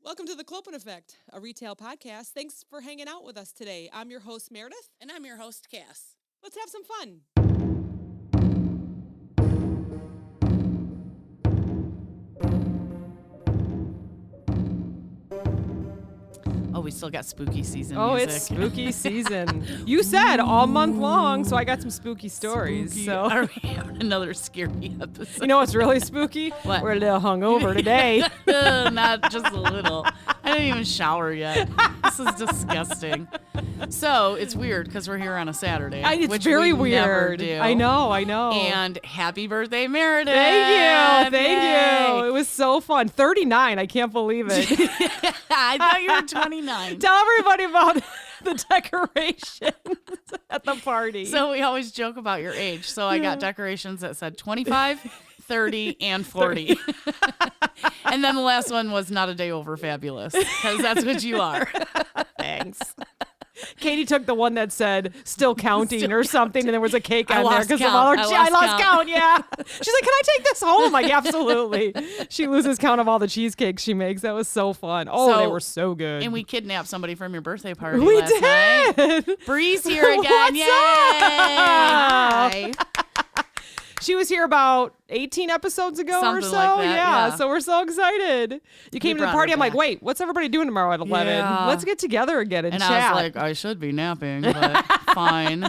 Welcome to the Clopen Effect, a retail podcast. Thanks for hanging out with us today. I'm your host, Meredith. And I'm your host, Cass. Let's have some fun. Oh, we still got spooky season Oh, music. it's spooky season. You said all month long, so I got some spooky stories. Spooky. So Are we having another scary episode? you know what's really spooky? What? We're a little hungover today. Not just a little. I didn't even shower yet. This is disgusting. So it's weird because we're here on a Saturday. It's which very we never weird. do. I know. And happy birthday, Meredith. Thank you. Yay. It was so fun. 39. I can't believe it. I thought you were 29. Tell everybody about the decorations at the party. So we always joke about your age. So I got decorations that said 25, 30, and 40. And then the last one was not a day over fabulous, because that's what you are. Thanks. Katie took the one that said still counting or something, and there was a cake on there because of all her. I lost count. Yeah. She's like, "Can I take this home?" I'm like, absolutely. She loses count of all the cheesecakes she makes. That was so fun. Oh, they were so good. And we kidnapped somebody from your birthday party we last night. did. Bree's here again. What's Yay! up? Hi. She was here about 18 episodes ago or Something so. like that, yeah. So we're so excited. You came to the brought party. her I'm like, back. wait, what's everybody doing tomorrow at 11? Yeah. Let's get together again and And chat. I was like, I should be napping, but fine.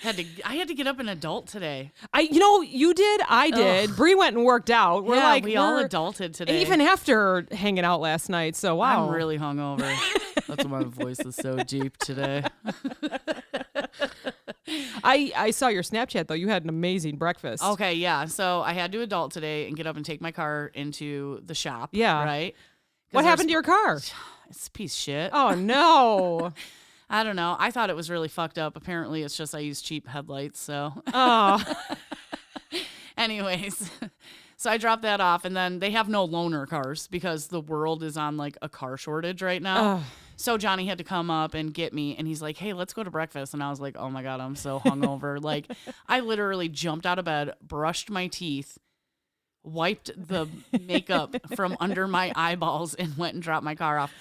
I had to get up an adult today. You did. I did. Bree went and worked out. We all adulted today. Even after hanging out last night. So wow. I'm really hungover. That's why my voice is so deep today. I saw your Snapchat though. You had an amazing breakfast. Okay, yeah. So I had to adult today and get up and take my car into the shop. Yeah. Right? What happened to your car? It's a piece of shit. Oh no. I don't know. I thought it was really fucked up. Apparently, it's just I use cheap headlights. So, Oh. anyways, so I dropped that off, and then they have no loaner cars because the world is on like a car shortage right now. Ugh. So Johnny had to come up and get me, and he's like, "Hey, let's go to breakfast." And I was like, "Oh my god, I'm so hungover." Like, I literally jumped out of bed, brushed my teeth, wiped the makeup from under my eyeballs, and went and dropped my car off.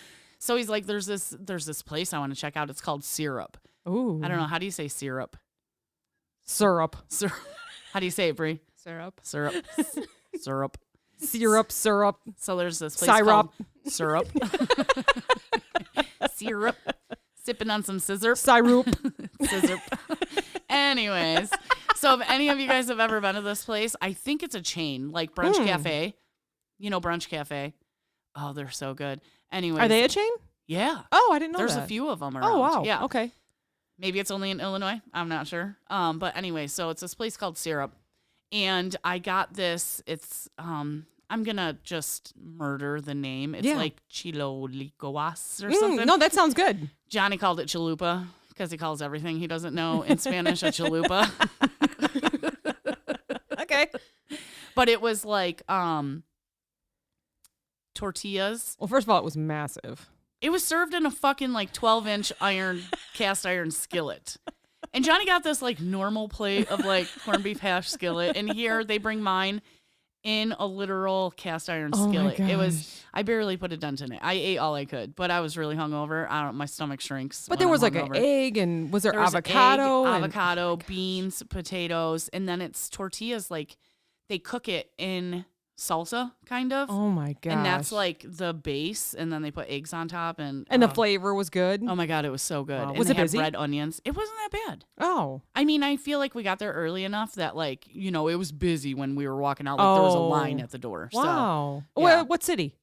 So he's like, "There's this place I want to check out. It's called Syrup." Ooh. I don't know, how do you say syrup? Syrup. How do you say it, Brie? Syrup. Syrup. Syrup. Syrup. So there's this place Syrup. called Syrup. Syrup. Sipping on some scissor. Syrup. Scissor. Anyways, so if any of you guys have ever been to this place, I think it's a chain, like Brunch Cafe. You know Brunch Cafe? Oh, they're so good. Anyways. Are they a chain? Yeah. Oh, I didn't know There's that. a few of them around. Oh, wow. Yeah. Okay. Maybe it's only in Illinois. I'm not sure. But anyway, so it's this place called Syrup. And I got this. It's, I'm going to just murder the name. It's like Chilolicoas or something. No, that sounds good. Johnny called it chalupa because he calls everything he doesn't know in Spanish a chalupa. Okay. But it was like tortillas. Well, first of all, it was massive. It was served in a fucking like 12-inch cast iron skillet. And Johnny got this like normal plate of like corned beef hash skillet. And here they bring mine in a literal cast iron skillet. My It was, gosh. I barely put a dent in it. I ate all I could, but I was really hungover. I don't, my stomach shrinks. But when there was I'm like an hungover. egg, and was there There was avocado? egg, and- avocado, beans, potatoes, and then it's tortillas. Like they cook it in salsa, kind of. Oh my gosh. And that's like the base, and then they put eggs on top, and And the flavor was good. oh my god, it was so good. Wow. And Was they it had busy? red onions. It wasn't that bad. Oh. I mean, I feel like we got there early enough that like it was busy when we were walking out. Like there was a line at the door. Wow. So, yeah. What city?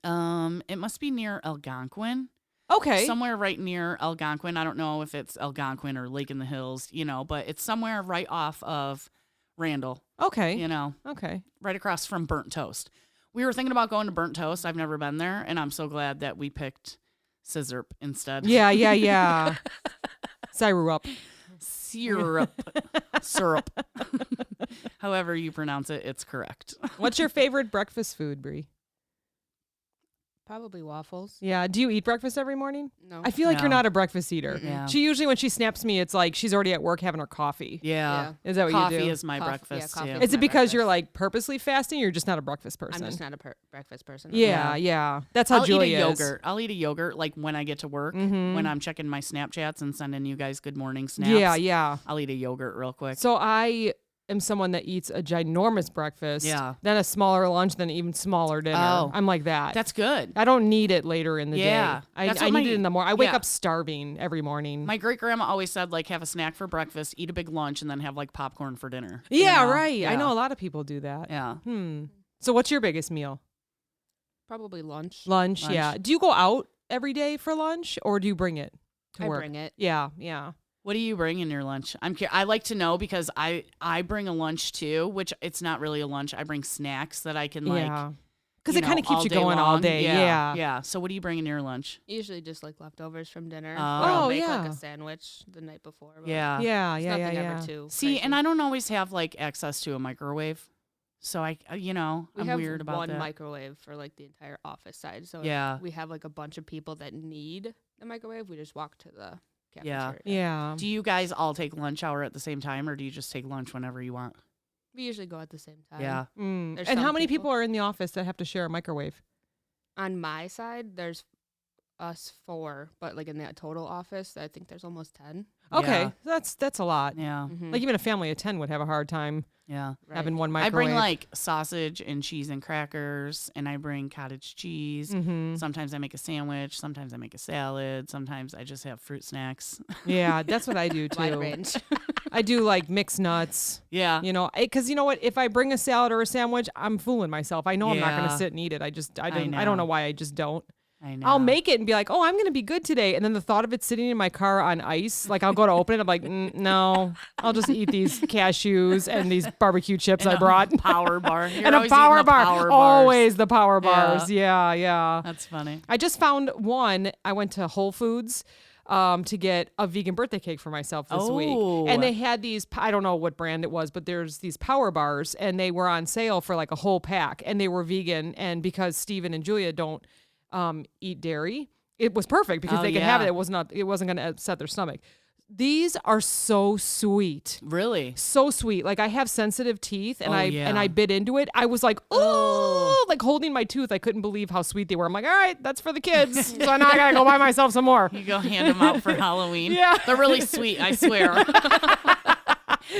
It must be near Algonquin. Okay. Somewhere right near Algonquin. I don't know if it's Algonquin or Lake in the Hills, but it's somewhere right off of Randall, Okay. okay, right across from Burnt Toast. We were thinking about going to Burnt Toast. I've never been there, and I'm so glad that we picked Scissorp instead. Yeah. Syrup. Syrup. Syrup. However you pronounce it, it's correct. What's your favorite breakfast food, Brie? Probably waffles. Yeah. Do you eat breakfast every morning? No. I feel like you're No. not a breakfast eater. Yeah. She usually, when she snaps me, it's like she's already at work having her coffee. Yeah. Is that what Coffee you do? is my Coffee- breakfast yeah, coffee too. is Is it my because you're breakfast. like purposely fasting or you're just not a breakfast person? I'm just not a breakfast person. Yeah. That's how I'll Julie eat a is. yogurt. I'll eat a yogurt like when I get to work, when I'm checking my Snapchats and sending you guys good morning snaps. Yeah. I'll eat a yogurt real quick. So I am someone that eats a ginormous breakfast, Yeah. then a smaller lunch, then an even smaller dinner. Oh. I'm like that. That's good. I don't need it later in the Yeah. day. I That's need what it in the morning. I wake yeah. up starving every morning. My great grandma always said like have a snack for breakfast, eat a big lunch, and then have like popcorn for dinner. yeah, You know? right. Yeah. I know a lot of people do that. Yeah. So what's your biggest meal? Probably lunch. Lunch, Lunch. yeah. Do you go out every day for lunch or do you bring it to I work? bring it. Yeah. What do you bring in your lunch? I like to know because I bring a lunch too, which it's not really a lunch. I bring snacks that I can like. Yeah. Because you it kind know, of keeps all you day going all long. day. Yeah. Yeah. So what do you bring in your lunch? Usually just like leftovers from dinner. Oh. Or I'll Oh, make yeah. like a sandwich the night before. but Yeah. Yeah. it's Yeah. nothing Yeah. ever too See, crazy. and I don't always have like access to a microwave, so we I'm have weird about one that. microwave for like the entire office side. So Yeah. if we have like a bunch of people that need the microwave, we just walk to the Yeah. cafeteria. Yeah. Do you guys all take lunch hour at the same time, or do you just take lunch whenever you want? We usually go at the same time. Yeah. There's And how some many people people- are in the office that have to share a microwave? On my side, there's us 4, but like in that total office, I think there's almost 10. Okay, Yeah. that's a lot. Yeah. Mhm. Like even a family of 10 would have a hard time Yeah. Right. having one I microwave. bring like sausage and cheese and crackers, and I bring cottage cheese. Mhm. Sometimes I make a sandwich. Sometimes I make a salad. Sometimes I just have fruit snacks. Yeah, that's what I do Wide too. range. I do like mixed nuts. Yeah. You know, because you know what? If I bring a salad or a sandwich, I'm fooling myself. I know I'm not going Yeah. to sit and eat it. I don't know. know why I just don't. I know. I'll make it and be like, oh, I'm going to be good today. And then the thought of it sitting in my car on ice, like I'll go to open it. I'm like, no, I'll just eat these cashews and these barbecue chips And I brought. a power bar. You're And a always eating power the bar. power bars. Always the power bars. Yeah. That's funny. I just found one. I went to Whole Foods to get a vegan birthday cake for myself this week. Oh. And they had these, I don't know what brand it was, but there's these power bars and they were on sale for like a whole pack and they were vegan. And because Steven and Julia don't eat dairy, it was perfect because Oh, they could have it. yeah. It wasn't going to upset their stomach. These are so sweet. Really? So sweet. Like I have sensitive teeth and Oh, and I yeah. bit into it. I was like, oh, like holding my tooth. I couldn't believe how sweet they were. I'm like, all right, that's for the kids. So now I gotta go buy myself some more. You go hand them out for Halloween. Yeah. They're really sweet, I swear.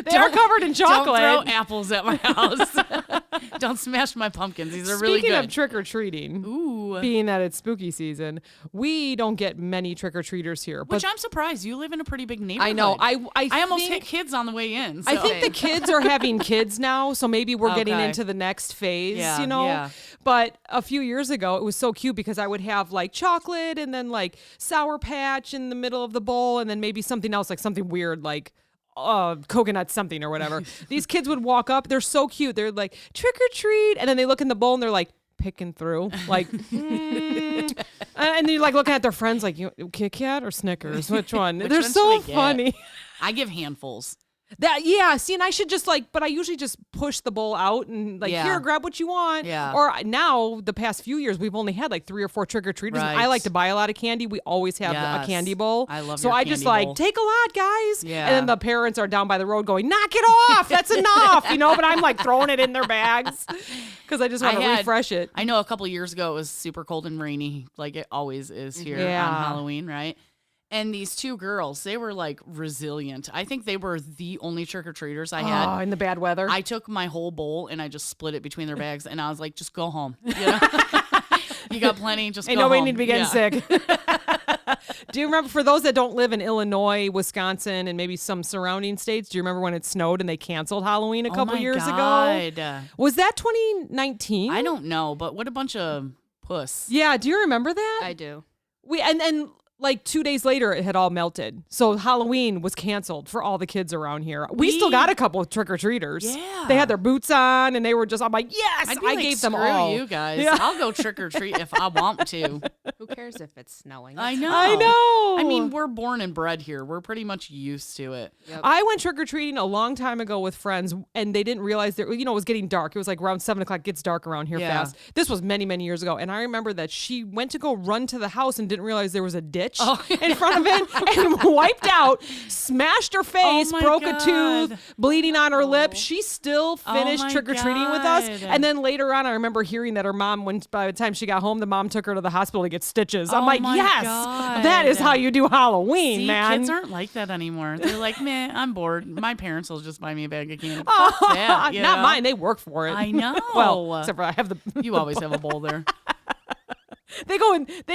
They are covered in chocolate. Don't throw apples at my house. Don't smash my pumpkins. These are really Speaking good. of trick or treating, Ooh. being that it's spooky season, we don't get many trick or treaters here. Which But I'm surprised. You live in a pretty big neighborhood. I know. I almost think, hit kids on the way in. I so- think the kids are having kids now, so maybe we're getting Okay. into the next phase, Yeah, you know? yeah. But a few years ago, it was so cute because I would have like chocolate and then like Sour Patch in the middle of the bowl and then maybe something else, like something weird like coconut something or whatever. These kids would walk up. They're so cute. They're like, trick or treat. And then they look in the bowl and they're like, picking through. Like, and you're like looking at their friends like, Kit Kat or Snickers? Which one? Which They're one so should I get? funny. I give handfuls. See, and I should just but I usually just push the bowl out and like, Yeah. here, grab what you want. Yeah. Or now, the past few years, we've only had like 3 or 4 trick-or-treaters. And I Right. like to buy a lot of candy. We always have a Yes. candy bowl. I love So your I just candy bowl. take a lot, guys. Yeah. And then the parents are down by the road going, knock it off. That's enough. But I'm like throwing it in their bags because I just want to refresh it. I know a couple years ago it was super cold and rainy, like it always is here on Yeah. Halloween, right? And these 2 girls, they were like resilient. I think they were the only trick-or-treaters I had. Oh, in the bad weather. I took my whole bowl and I just split it between their bags, and I was like, just go home. You know? You got plenty, just Ain't go nobody home. need to be getting sick. Do you remember, for those that don't live in Illinois, Wisconsin, and maybe some surrounding states, do you remember when it snowed and they canceled Halloween a couple years ago? Was that 2019? I don't know, but what a bunch of puss. Yeah, do you remember that? I do. And like 2 days later, it had all melted. So Halloween was canceled for all the kids around here. We still got a couple of trick-or-treaters. Yeah. They had their boots on, and they were just, I'm like, yes, I'd be I like, gave them screw all. you guys. Yeah. I'll go trick-or-treat if I want to. Who cares if it's snowing? I know. I I mean, we're born and bred here. We're pretty much used to it. Yep. I went trick-or-treating a long time ago with friends, and they didn't realize that, it was getting dark. It was like around 7 o'clock. It gets dark around here Yeah. fast. This was many, many years ago. And I remember that she went to go run to the house and didn't realize there was a ditch in front of it and wiped out, smashed her face, my broke God. a tooth, bleeding on her lip. She still finished my trick-or-treating with us. God. And then later on, I remember hearing that her mom, by the time she got home, the mom took her to the hospital to get stitches. I'm Oh like, my yes, God. that is how you do Halloween, See, man. kids aren't like that anymore. They're like, man, I'm bored. My parents will just buy me a bag of candy. Oh, Fuck that, you not know? mine. They work for it. I know. Well, except for I have the. You always have a bowl there. They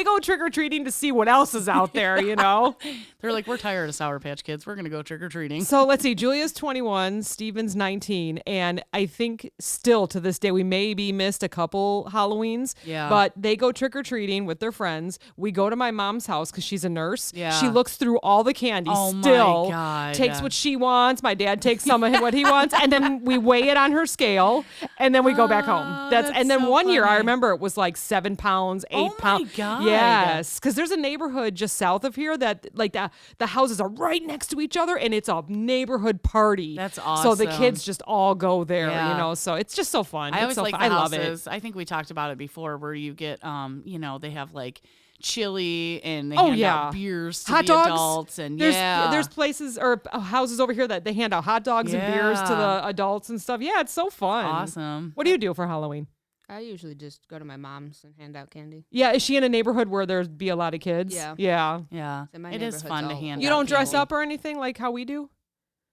go trick or treating to see what else is out there. They're like, we're tired of Sour Patch Kids. We're gonna go trick or treating. So let's see. Julia's 21, Steven's 19, and I think still to this day we maybe missed a couple Halloweens. Yeah. But they go trick or treating with their friends. We go to my mom's house because she's a nurse. Yeah. She looks through all the candy. Oh my still God. takes what she wants. My dad takes some of what he wants, and then we weigh it on her scale, and then we go back home. that's And then so one year I funny. remember it was like 7 pounds, 8 Oh my pounds. God. Yes, because there's a neighborhood just south of here that like the houses are right next to each other, and it's a neighborhood party. That's So the awesome. kids just all go there, Yeah. So it's just so fun. I It's always so like fun. the I love it. houses. I think we talked about it before, where you get, they have like chili and they Oh, hand yeah. out beers to Hot the dogs. adults, and There's places or houses over here that they hand out hot dogs and beers to Yeah. the adults and stuff. Yeah, it's so fun. awesome. What do you do for Halloween? I usually just go to my mom's and hand out candy. Yeah, is she in a neighborhood where there'd be a lot of kids? Yeah. Yeah. Yeah, So my it is neighborhood's fun to all hand. You out don't dress candy. up or anything like how we do?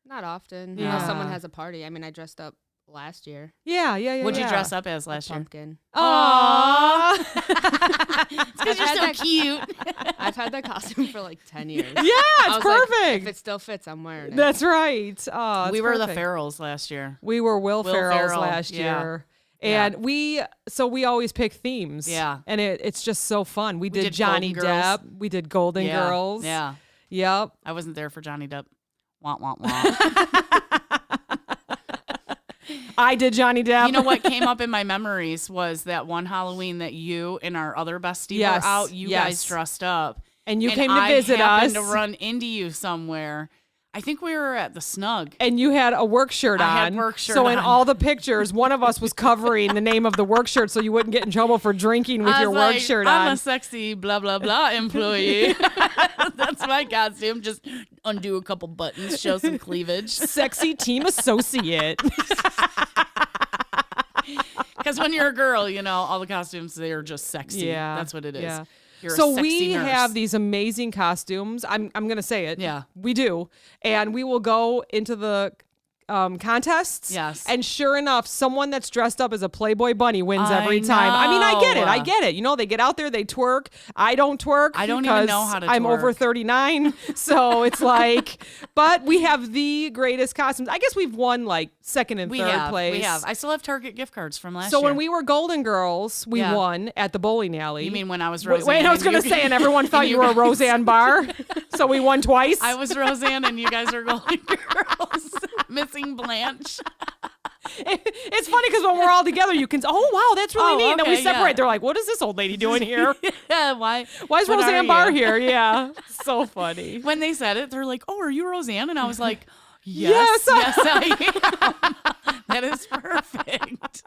Not often. Yeah. Unless someone has a party. I mean, I dressed up last year. Yeah. What'd you yeah. dress up as last year? Pumpkin. Aww. Because you're so cute. I've had that costume for like 10 years. Yeah, I it's was like, perfect. if it still fits, I'm wearing it. That's right. Oh, We it's were the perfect. Farrells last year. We were Will Ferrell's Ferrell, last yeah. year. Yeah. And we always pick themes. Yeah. And it's just so fun. We did did Johnny Golden Girls. Depp. We did Golden Yeah, Girls. Yeah, Yep. I wasn't there for Johnny Depp. Wah wah wah. I did Johnny Depp. You know what came up in my memories was that one Halloween that you and our other bestie Yes, were out. You yes. guys dressed up. And you and came to I visit happened us. to run into you somewhere. I think we were at the Snug. And you had a work shirt on. I had work shirt So in on. all the pictures, one of us was covering the name of the work shirt so you wouldn't get in trouble for drinking with I your was work like, shirt I'm on. a sexy blah blah blah employee. That's my costume. Just undo a couple buttons, show some cleavage. Sexy team associate. Because when you're a girl, all the costumes, they're just sexy. Yeah, That's what it is. yeah. You're a So sexy we nurse. have these amazing costumes. I'm gonna say it. Yeah. we do, and we will go into the contests. Yes. And sure enough, someone that's dressed up as a Playboy bunny wins I every time. I mean, I get it. know. I get it. They get out there, they twerk. I don't twerk. I don't even know because how to I'm over twerk. 39, so it's like. But we have the greatest costumes. I guess we've won like second and third place. We have. I still have Target gift cards from last So year. when we were Golden Girls, we Yeah. won at the bowling alley. You mean when I was Wait, Roseanne? I was and going to you- say, and everyone thought and you were guys- Roseanne Barr, so we won twice. I was Roseanne and you guys are Golden Girls. Missing Blanche. It's funny because when we're all together, you can. Oh wow, that's really Oh, neat. And then we okay, yeah. separate. They're like, "What is this old lady doing here? Yeah, why? Why is What are Roseanne Barr you?" here?" Yeah, so funny. When they said it, they're like, "Oh, are you Roseanne?" And I was like, Yes. "Yes, I am." That is perfect.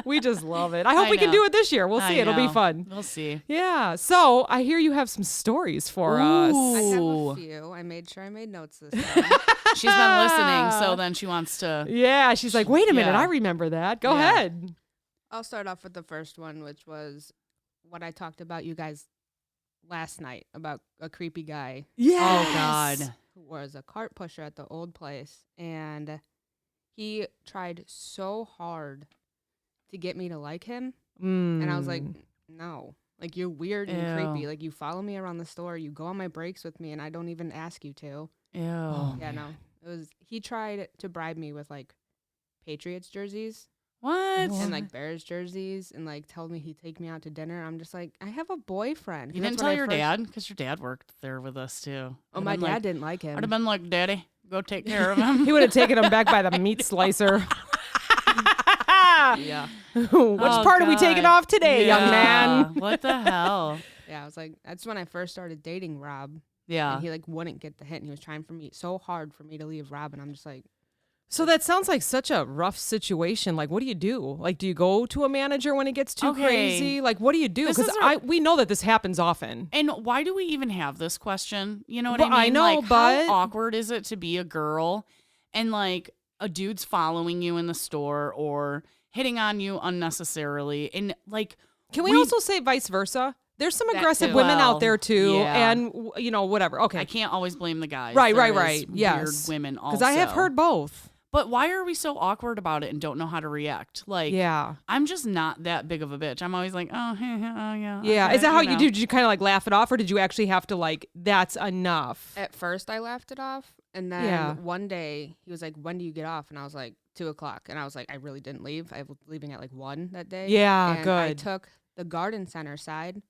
We just love it. I hope I we can know. do it this year. We'll I see. It'll be know. fun. We'll see. Yeah. So I hear you have some stories for us. I have Ooh. a few. I made sure I made notes this time. She's been listening, so then she wants to. Yeah. She's like, wait a minute. Yeah. I remember that. Go Yeah. ahead. I'll start off with the first one, which was what I talked about you guys last night about a creepy guy Yeah. Oh God. who was a cart pusher at the old place, and he tried so hard to get me to like him, and I was like, no, like you're weird and Ew. creepy. Like you follow me around the store, you go on my breaks with me, and I don't even ask you to. Ew. Oh. Yeah, no, it was. He tried to bribe me with like Patriots jerseys. What? and like Bears jerseys, and like told me he'd take me out to dinner. I'm just like, I have a boyfriend. You didn't tell your dad? Because your dad worked there with us too. Oh, my dad didn't like him. I'd have been like, Daddy, go take care of him. He would have taken him back by the meat slicer. Yeah. Which part are we taking off today, young man? What the hell? Yeah, I was like, that's when I first started dating Rob. Yeah. And he like wouldn't get the hint. And he was trying so hard for me to leave Rob, and I'm just like, So that sounds like such a rough situation. Like, what do you do? Like, do you go to a manager when it gets too crazy? Like, what do you do? Because we know that this happens often. And why do we even have this question? You know what But I mean? I know, like, but how awkward is it to be a girl and like a dude's following you in the store or hitting on you unnecessarily? And like, can we also say vice versa? There's some That aggressive too. women Well, out there too, yeah. and whatever. Okay, I can't always blame the guys. Right. There is Yes, weird women also. because I have heard both. But why are we so awkward about it and don't know how to react? Like, Yeah. I'm just not that big of a bitch. I'm always like, oh, yeah. Yeah. okay, Is that how you know. do? Did you kind of like laugh it off, or did you actually have to like, that's enough? at first I laughed it off, and then Yeah. one day he was like, when do you get off? And I was like, 2:00, and I was like, I really didn't leave. I was leaving at like 1 that day. Yeah, and I good. took the garden center side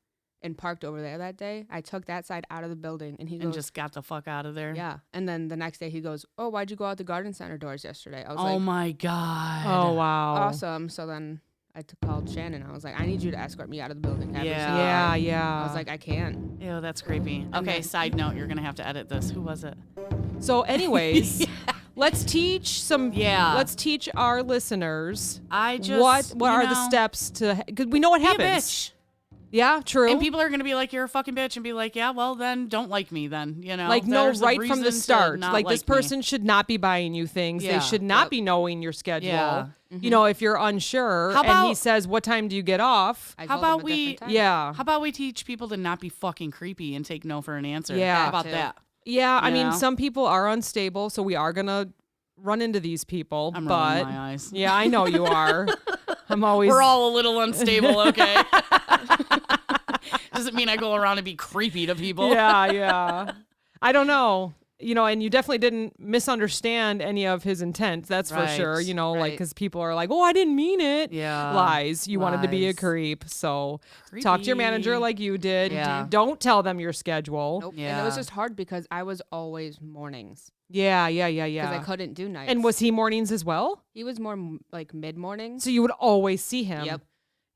and parked over there that day. I took that side out of the building, and he And goes, just got the fuck out of there. yeah. And then the next day he goes, oh, why'd you go out the garden center doors yesterday? I was Oh like, my God. Oh wow. awesome. So then I called Shannon. I was like, I need you to escort me out of the building every Yeah. single Yeah, day. yeah. I was like, I can't. Ew, that's creepy. Okay, then- side note, you're going to have to edit this. Who was it? So, anyways, let's teach some. Yeah. Let's teach our listeners I just what are the steps to, because we know what Be a happens. bitch. Yeah, true. And people are going to be like, you're a fucking bitch, and be like, yeah, well, then don't like me then, you know? like, no, There's a right from the reason to start. not Like, this me. person should not be buying you things. Yeah. They should not Yep. be knowing your schedule. Yeah. You know, if you're unsure How and he about- says, what time do you get off? I How told him about a we- different time. Yeah. How about we teach people to not be fucking creepy and take no for an answer? Yeah. How about Too. that? Yeah, I You mean, know? some people are unstable, so we are going to run into these people. I'm but rolling my eyes. yeah, I know you are. I'm always. We're all a little unstable, okay? Doesn't mean I go around and be creepy to people. Yeah. I don't know. You know, and you definitely didn't misunderstand any of his intent. That's for Right, sure. You know, like, right. because people are like, oh, I didn't mean it. Yeah. Lies. You wanted to be a Lies. creep. So talk to your manager Creepy. like you did. Yeah. Don't tell them your schedule. Nope. And it Yeah. was just hard because I was always mornings Yeah. because I couldn't do nights. And was he mornings as well? he was more like mid mornings. So you would always see him. Yep.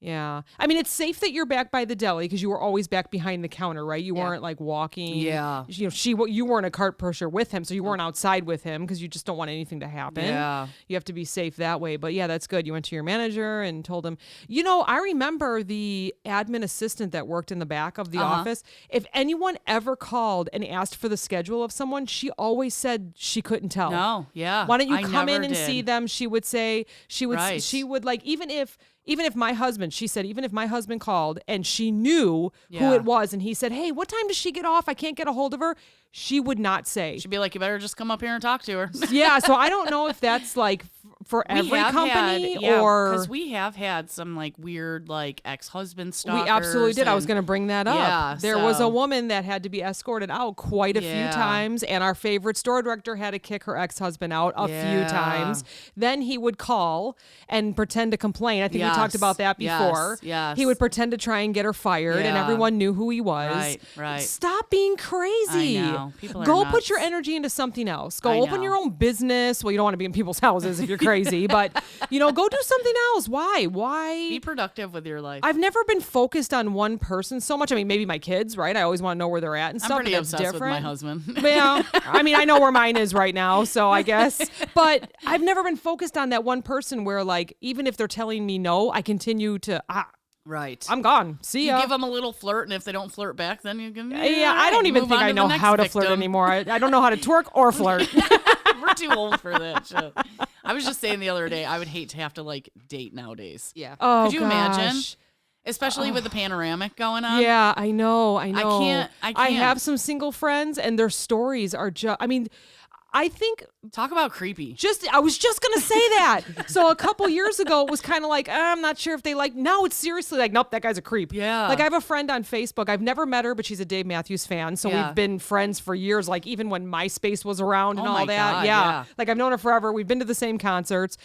Yeah. I mean, it's safe that you're back by the deli because you were always back behind the counter, right? You Yeah. weren't like walking. Yeah. You know, you weren't a cart pusher with him, so you weren't outside with him because you just don't want anything to happen. Yeah. You have to be safe that way. But yeah, that's good. You went to your manager and told him. You know, I remember the admin assistant that worked in the back of the office. If anyone ever called and asked for the schedule of someone, she always said she couldn't tell. No, yeah. Why don't you I come in never and did. see them? She would say, Right. she would like, even if my husband, she said, even if my husband called and she knew who Yeah. it was and he said, hey, what time does she get off? I can't get a hold of her. She would not say. She'd be like, you better just come up here and talk to her. Yeah. So I don't know if that's like for every company or. because we have had some like weird like ex-husband stalkers. We absolutely did. I was and- going to bring that up. Yeah, there was a so- woman that had to be escorted out quite a few Yeah. times, and our favorite store director had to kick her ex-husband out a few Yeah. times. Then he would call and pretend to complain. I think we talked Yes, about that before. yes. He would pretend to try and get her fired, and Yeah. everyone knew who he was. Right. Stop being crazy. I know. People are Go nuts. put your energy into something else. Go I open know. your own business. Well, you don't want to be in people's houses if you're crazy, but go do something else. Why? Be productive with your life. I've never been focused on one person so much. I mean, maybe my kids, right? I always want to know where they're at and I'm stuff. pretty but that's obsessed different. with my husband. Yeah, I mean, I know where mine is right now, so I guess. But I've never been focused on that one person where, like, even if they're telling me no, I continue to. Right. I'm gone. See you ya. give them a little flirt, and if they don't flirt back, then you can. Yeah, I don't even move think on I to the know next how to flirt victim. anymore. I don't know how to twerk or flirt. We're too old for that shit. I was just saying the other day, I would hate to have to like date nowadays. Yeah. Oh, Could you imagine? gosh. Especially with the panoramic going on. Yeah, I know. I can't- I have some single friends, and their stories are just. I mean, I think Talk about creepy. I was just gonna say that. So a couple years ago, it was kind of like, I'm not sure if they like. Now it's seriously like, nope, that guy's a creep. Yeah. Like I have a friend on Facebook. I've never met her, but she's a Dave Matthews fan. So we've been friends for years. Like even when MySpace was around and Oh all my that. God, yeah. yeah. Like I've known her forever. We've been to the same concerts.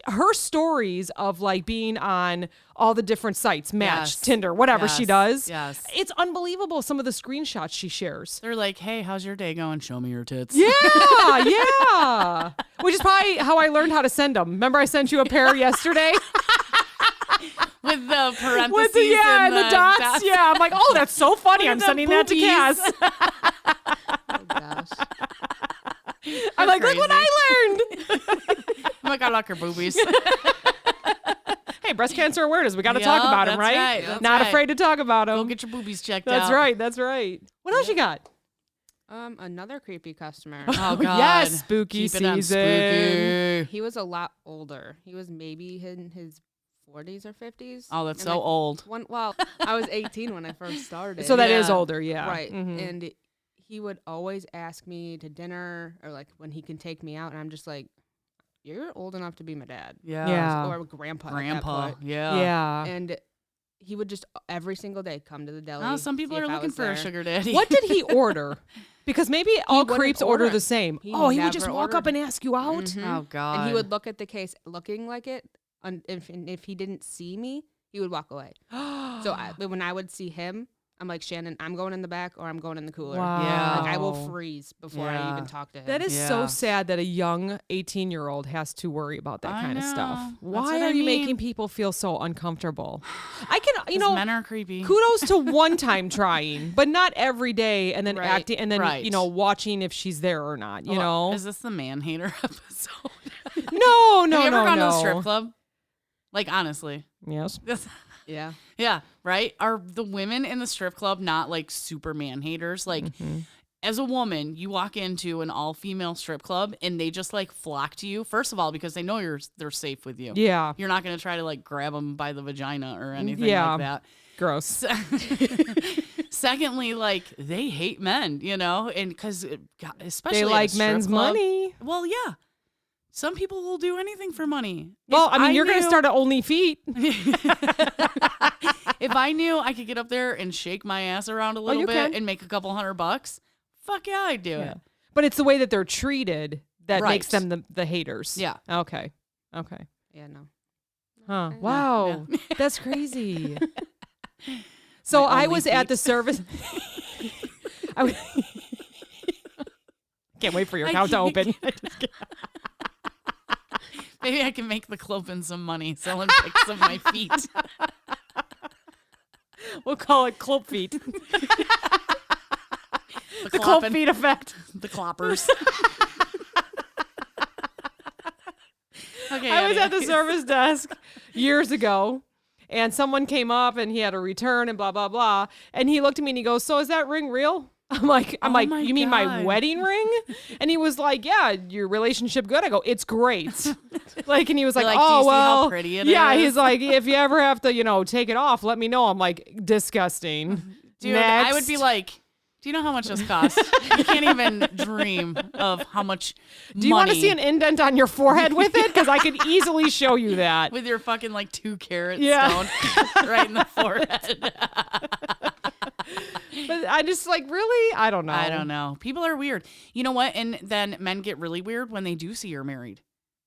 Her stories of like being on all the different sites, Match, Yes. Tinder, whatever she Yes. does. Yes. It's unbelievable. Some of the screenshots she shares. They're like, hey, how's your day going? Show me your tits. Yeah, yeah. Which is probably how I learned how to send them. Remember I sent you a pair yesterday? With the parentheses With the, and the dots. Yeah, I'm like, oh, that's so funny. I'm the sending that to boobies. Cass. Oh gosh. I'm like, look what crazy. I learned. Oh my God, look her boobies. Hey, breast cancer awareness. We got to Yeah, talk about them, that's right? right, that's Not right. afraid to talk about them. Go get your boobies checked That's out. right. That's right. What else you got? Another creepy customer. Oh God. Yes, spooky Keep it on season. spooky. He was a lot older. He was maybe in his 40s or 50s. Oh, that's And, so like, old. Well, I was 18 when I first started. So that is Yeah. older, yeah. Right. Mhm. And he would always ask me to dinner or like when he can take me out. And I'm just like, you're old enough to be my dad. Yeah. Yeah. Or grandpa. at that Grandpa. point. Yeah. Yeah. And he would just every single day come to the deli. Oh, some people see are if I looking was for a there. sugar daddy. What did he order? Because maybe all wouldn't creeps order order. the same. He He would just never walk up ordered. and ask you out. Mhm. Oh God. And he would look at the case looking like it. And if he didn't see me, he would walk away. So when I would see him, I'm like, Shannon, I'm going in the back or I'm going in the cooler. Yeah. Like I will freeze before I Yeah. even talk to him. That is so Yeah. sad that a young 18-year-old has to worry about that I kind of stuff. know. That's Why what are I you mean. making people feel so uncomfortable? I can, 'Cause men are creepy. kudos to one time trying, but not every day and then Right. acting and then, Right. watching if she's there or not, you know? Is this the man hater episode? No, no, Have you ever no, gone no. to a strip club? Like honestly. Yes. Yeah. Yeah, right? Are the women in the strip club not like super man haters? Like as a woman, you walk into an all-female strip club and they just like flock to you. First of all, because they know they're safe with you. Yeah. You're not going to try to like grab them by the vagina or anything Yeah. like that. Gross. Secondly, like they hate men, and because especially They at a like strip men's club- money. Well, yeah. Some people will do anything for money. Well, If I mean, you're going to knew- start at Only Feet. If I knew I could get up there and shake my ass around a little you bit can. and make a couple $100, fuck yeah, I'd do Yeah. it. But it's the way that they're treated that makes Right. them the haters. Yeah. Okay. Okay. Yeah, no. Huh. Yeah. Wow. That's crazy. So My I only was at feet. the service. I w- Can't wait for your I account to can't- open. Maybe I can make the Clopen some money selling pics of my feet. We'll call it Clope Feet. The The Clope clopping- Feet effect. The cloppers. Okay, I was at the anyways. service desk years ago, and someone came up and he had a return and blah blah blah, and he looked at me and he goes, "So is that ring real?" I'm like, Oh my you mean my God. wedding ring? And he was like, "Yeah, your relationship good?" I go, "It's great." And he was like, You're like, "Do "Oh you see how well, pretty it yeah." is?" He's like, "If you ever have to, take it off, let me know." I'm like, disgusting. Dude, I would be Next. like, do you know how much this costs? You can't even dream of how much "Do you want to money see an indent on your forehead with it? Because I could easily show you that." with your fucking like 2 carat Yeah. stone right in the forehead. But I just like, really, I don't know. I don't know. People are weird. You know what? And then men get really weird when they do see you're married.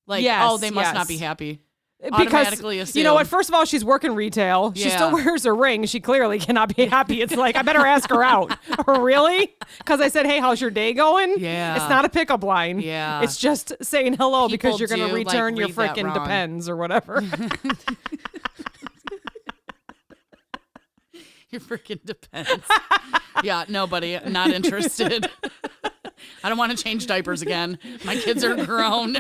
Like, Yes, oh, they must not yes. be happy. Because Automatically you know what? assume. First of all, she's working retail. She still Yeah. wears her ring. She clearly cannot be happy. It's like I better ask her out. Really? Because I said, "Hey, how's your day going?" Yeah. It's not a pickup line. Yeah. It's just saying hello because People you're going to do, like, return your read that freaking wrong. Depends or whatever. Your freaking Depends. Yeah, nobody. Not interested. I don't want to change diapers again. My kids are grown.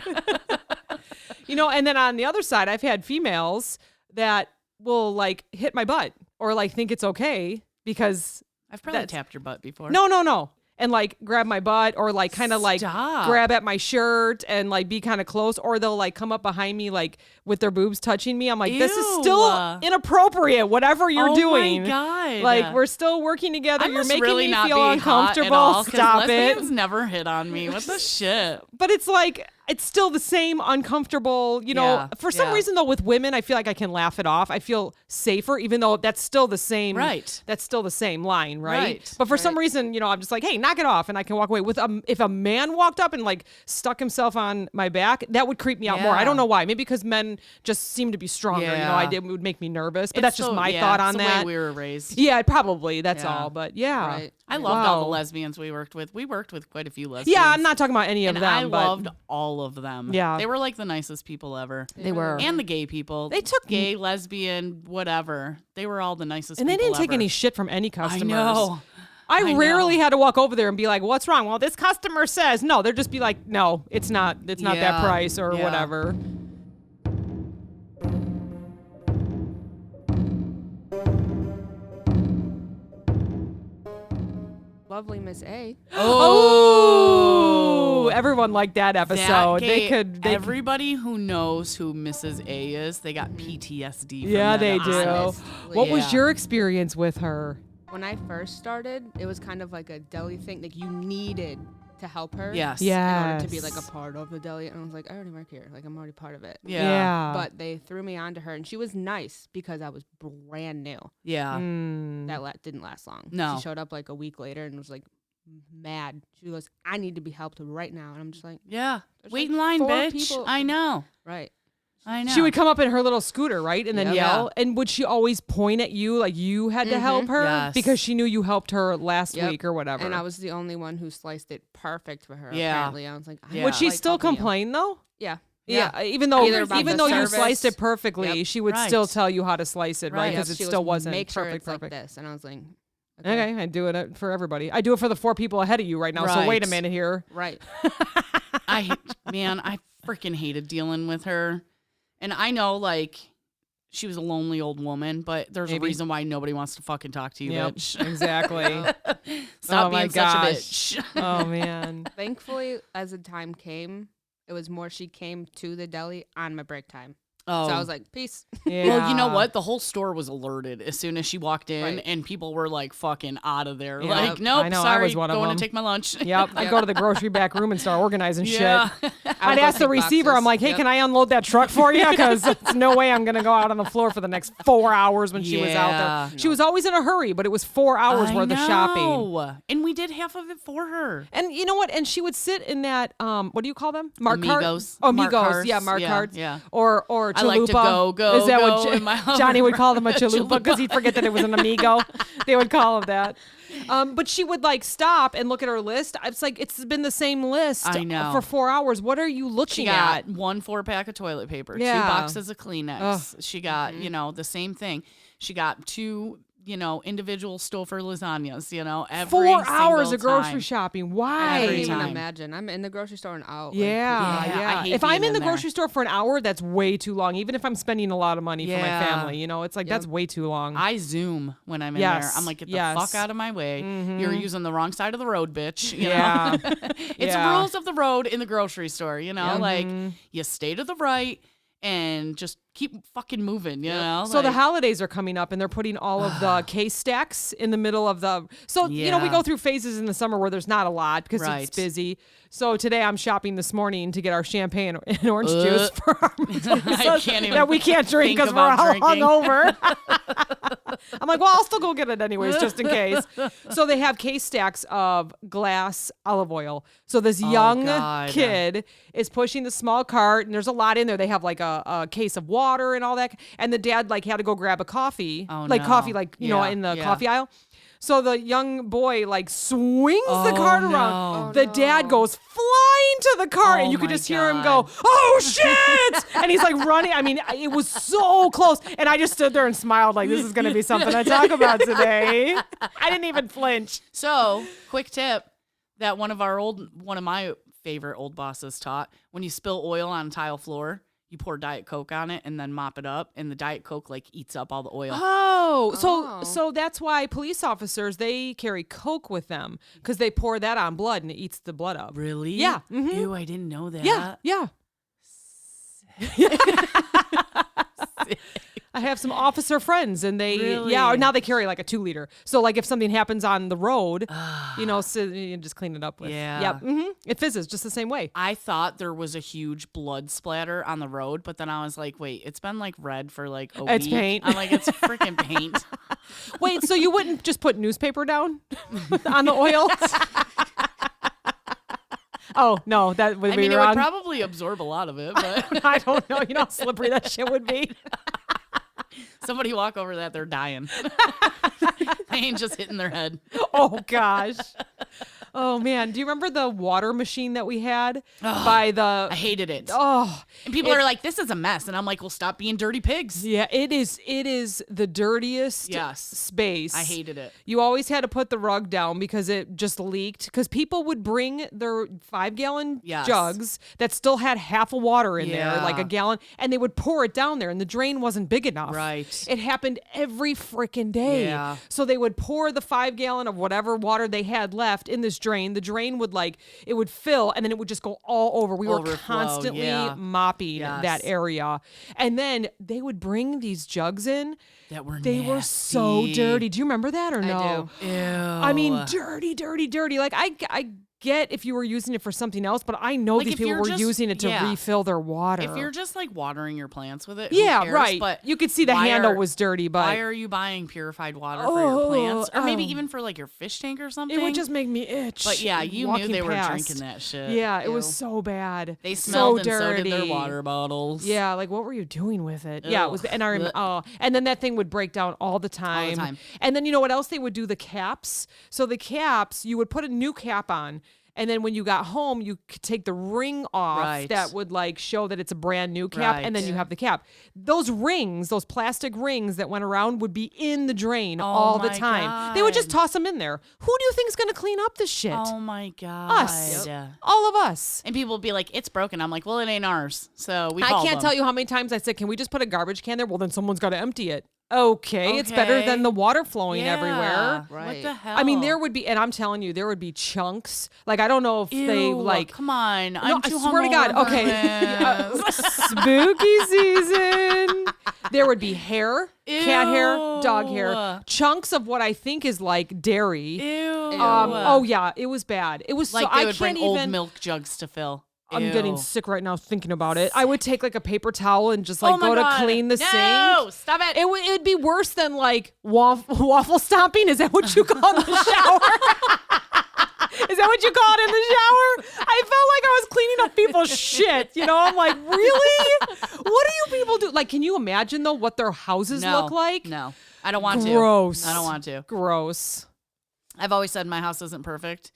And then on the other side, I've had females that will like hit my butt or like think it's okay because I've probably That's- tapped your butt before. no. and like grab my butt or like kind of like grab at my shirt and like be kind of close, or they'll like come up behind me like with their boobs touching me. I'm like, this is still inappropriate, whatever you're doing. Oh my God. Like, we're still working together. You're making really me not feel uncomfortable. Stop it. Lesbians never hit on me. What the shit? But it's like, it's still the same uncomfortable, you know. For some reason, though, with women, I feel like I can laugh it off. I feel safer, even though that's still the same. Right. That's still the same line, right? But for some reason, you know, I'm just like, hey, knock it off, and I can walk away. If a man walked up and like stuck himself on my back, that would creep me out more. I don't know why. Maybe because men just seem to be stronger. You know, it would make me nervous. But that's just my thought on that. The way we were raised. Yeah, probably. That's all. But yeah. Right. I loved all the lesbians we worked with. We worked with quite a few lesbians. Yeah, I'm not talking about any of them. I loved all of them. Yeah. They were like the nicest people ever. They were. And the gay people. They took gay, lesbian, whatever. They were all the nicest people and they didn't take ever. any shit from any customers. I know. I rarely had to walk over there and be like, what's wrong? Well, this customer says. No, they'll just be like, no, it's not that price or whatever. Lovely Miss A. Oh, everyone liked that episode. Everybody who knows who Mrs. A is, they got PTSD. From yeah, that they do. Honestly. What was your experience with her? When I first started, it was kind of like a deli thing. Like, you needed to help her. Yes. In order to be like a part of the deli. And I was like, I already work here. Like, I'm already part of it. Yeah. But they threw me onto her, and she was nice because I was brand new. Yeah. That didn't last long. No. She showed up like a week later and was like mad. She goes, I need to be helped right now. And I'm just like, Yeah. Wait like in line, 4 bitch. people. I know. right. I know. She would come up in her little scooter, right? And then Yep. yell. And would she always point at you like you had to help her? Yes. Because she knew you helped her last Yep. week or whatever. And I was the only one who sliced it perfect for her. Yeah. Apparently, I was like, Yeah. Would she like still helping you. complain though? Yeah. Yeah, even though Either about the you service. sliced it perfectly, Yep. she would Right. still tell you how to slice it, right? Right. Because She it still wasn't make sure perfect. it's like this. And I was like, Okay, I do it for everybody. I do it for the 4 people ahead of you right now. So Right. wait a minute here. Right. I freaking hated dealing with her. And I know, like, she was a lonely old woman, but there's a reason why nobody wants to fucking talk to you, bitch. Exactly. Stop my being such a gosh. bitch. Oh man. Thankfully, as the time came, it was more she came to the deli on my break time. Oh. So I was like, peace. Yeah. Well, you know what? The whole store was alerted as soon as she walked in, Right. and people were like fucking out of there. Yeah. Like, nope, I know, I sorry, was one of going them. to take my lunch. Yep. I go to the grocery back room and start organizing Yeah. shit. I'd ask the receiver, I'm like, hey, can I unload that truck for you? Because there's no way I'm going to go out on the floor for the next 4 hours when she was out Yeah. there. She was always in a hurry, but it was 4 hours worth of shopping. And we did half of it for her. And you know what? And she would sit in that, what do you call them? Mark Amigos. carts? Oh, Mark Amigos. carts. Yeah, Mark Yeah, carts. yeah. Or chalupa. I like to go, Is that go what in my Johnny would hover. call them a chalupa because he'd forget that it was an amigo. They would call him that. But she would like stop and look at her list. It's like it's been the same list I know. for 4 hours. What are you She looking got at? 1 4-pack of toilet paper, Yeah. 2 boxes of Kleenex. She got, the same thing. She got 2, individual Stouffer lasagnas, every 4 hours single of grocery time. shopping. I Why? can't Every even time. imagine. I'm in the grocery store and out. Yeah, Yeah, yeah. I hate If I'm being in the in there. grocery store for an hour, that's way too long. Even if I'm spending a lot of money for my Yeah. family, it's like that's way too long. I Zoom when I'm in Yes, there. I'm like, get the yes. fuck out of my way. You're using the wrong side of the road, bitch. You Yeah. know? It's Yeah. rules of the road in the grocery store, like you stay to the right and just keep fucking moving, you know? So the like, holidays are coming up and they're putting all of the case stacks in the middle of the we Yeah. go through phases in the summer where there's not a lot because Right. it's busy. So today I'm shopping this morning to get our champagne and orange juice for our I can't even that we can't drink think because we're about all drinking. hungover. I'm like, well, I'll still go get it anyways, just in case. So they have case stacks of glass olive oil. So this young God. kid is pushing the small cart, and there's a lot in there. They have like a case of water and all that. And the dad had to go grab a coffee, Oh, like no. coffee, Yeah, in the yeah. coffee aisle. So the young boy swings the cart no. around. Oh, The no. dad goes flying to the cart, and Oh you could my just hear him God. go, "Oh shit!" And he's running. I mean, it was so close, and I just stood there and smiled like this is going to be something I talk about today. I didn't even flinch. So, quick tip that one of my favorite old bosses taught: when you spill oil on a tile floor, you pour Diet Coke on it and then mop it up, and the Diet Coke like eats up all the oil. So that's why police officers, they carry Coke with them because they pour that on blood and it eats the blood up. Really? Yeah. Mm-hmm. Ew, I didn't know that. Yeah. I have some officer friends and they, or now they carry like a 2 liter. So like if something happens on the road, so you just clean it up with. Yeah. Yep. Mm-hmm. It fizzes just the same way. I thought there was a huge blood splatter on the road, but then I was like, wait, it's been like red for like a week. It's paint. I'm like, it's freaking paint. Wait, so you wouldn't just put newspaper down on the oil? Oh, no, that would be it wrong. would probably absorb a lot of it, but I don't know. You know how slippery that shit would be. somebody walk over that, they're dying. They ain't just hitting their head. Oh, gosh. Oh, man. Do you remember the water machine that we had by the... I hated it. Oh. And people are like, this is a mess. And I'm like, well, stop being dirty pigs. Yeah, it is the dirtiest space. I hated it. You always had to put the rug down because it just leaked. Because people would bring their 5-gallon jugs that still had half a water in there, like a gallon, and they would pour it down there, and the drain wasn't big enough. Right. It happened every freaking day. Yeah. So they would pour the 5-gallon of whatever water they had left in this drain. The drain would it would fill, and then it would just go all over. We were constantly mopping that area. And then they would bring these jugs in. They were so dirty. Do you remember that or no? I do. Ew. I mean, dirty. Like I get if you were using it for something else, but I know these people were using it to refill their water. If you're just like watering your plants with it, who cares? Right. But you could see the handle was dirty, but why are you buying purified water for your plants, or maybe even for like your fish tank or something? It would just make me itch. But yeah, you knew they were drinking that shit. Yeah, it was so bad. They smelled so and dirty. so did their water bottles. Yeah, like what were you doing with it? Yeah, it was. And I remember. And then that thing would break down all the time. And then you know what else they would do? The caps. So the caps, you would put a new cap on. And then when you got home, you could take the ring off that would like show that it's a brand new cap. And then you have the cap. Those rings, those plastic rings that went around would be in the drain all the time. God. They would just toss them in there. Who do you think is going to clean up this shit? Oh my God. Us. Yep. All of us. And people would be like, it's broken. I'm like, well, it ain't ours. So we I can't tell you how many times I said, can we just put a garbage can there? Well, then someone's got to empty it. Okay, it's better than the water flowing everywhere. Right. What the hell? I mean, there would be, and I'm telling you, there would be chunks. Like, I don't know if they like. Come on. No, I'm too I swear to God. hungover Okay. for Spooky season. There would be hair, cat hair, Ew. dog hair, chunks of what I think is like dairy. Ew. Oh yeah, it was bad. It was like so they I would can't bring even. old milk jugs to fill. I'm getting sick right now thinking about it. I would take like a paper towel and just like go God. to clean the No, sink. Stop it. It would be worse than like waffle stomping. Is that what you call the shower? Is that what you call it in the shower? I felt like I was cleaning up people's shit. You know, I'm like, really? What do you people do? Like, can you imagine though what their houses look like? No, I don't want to. Gross. I don't want to. Gross. I've always said my house isn't perfect.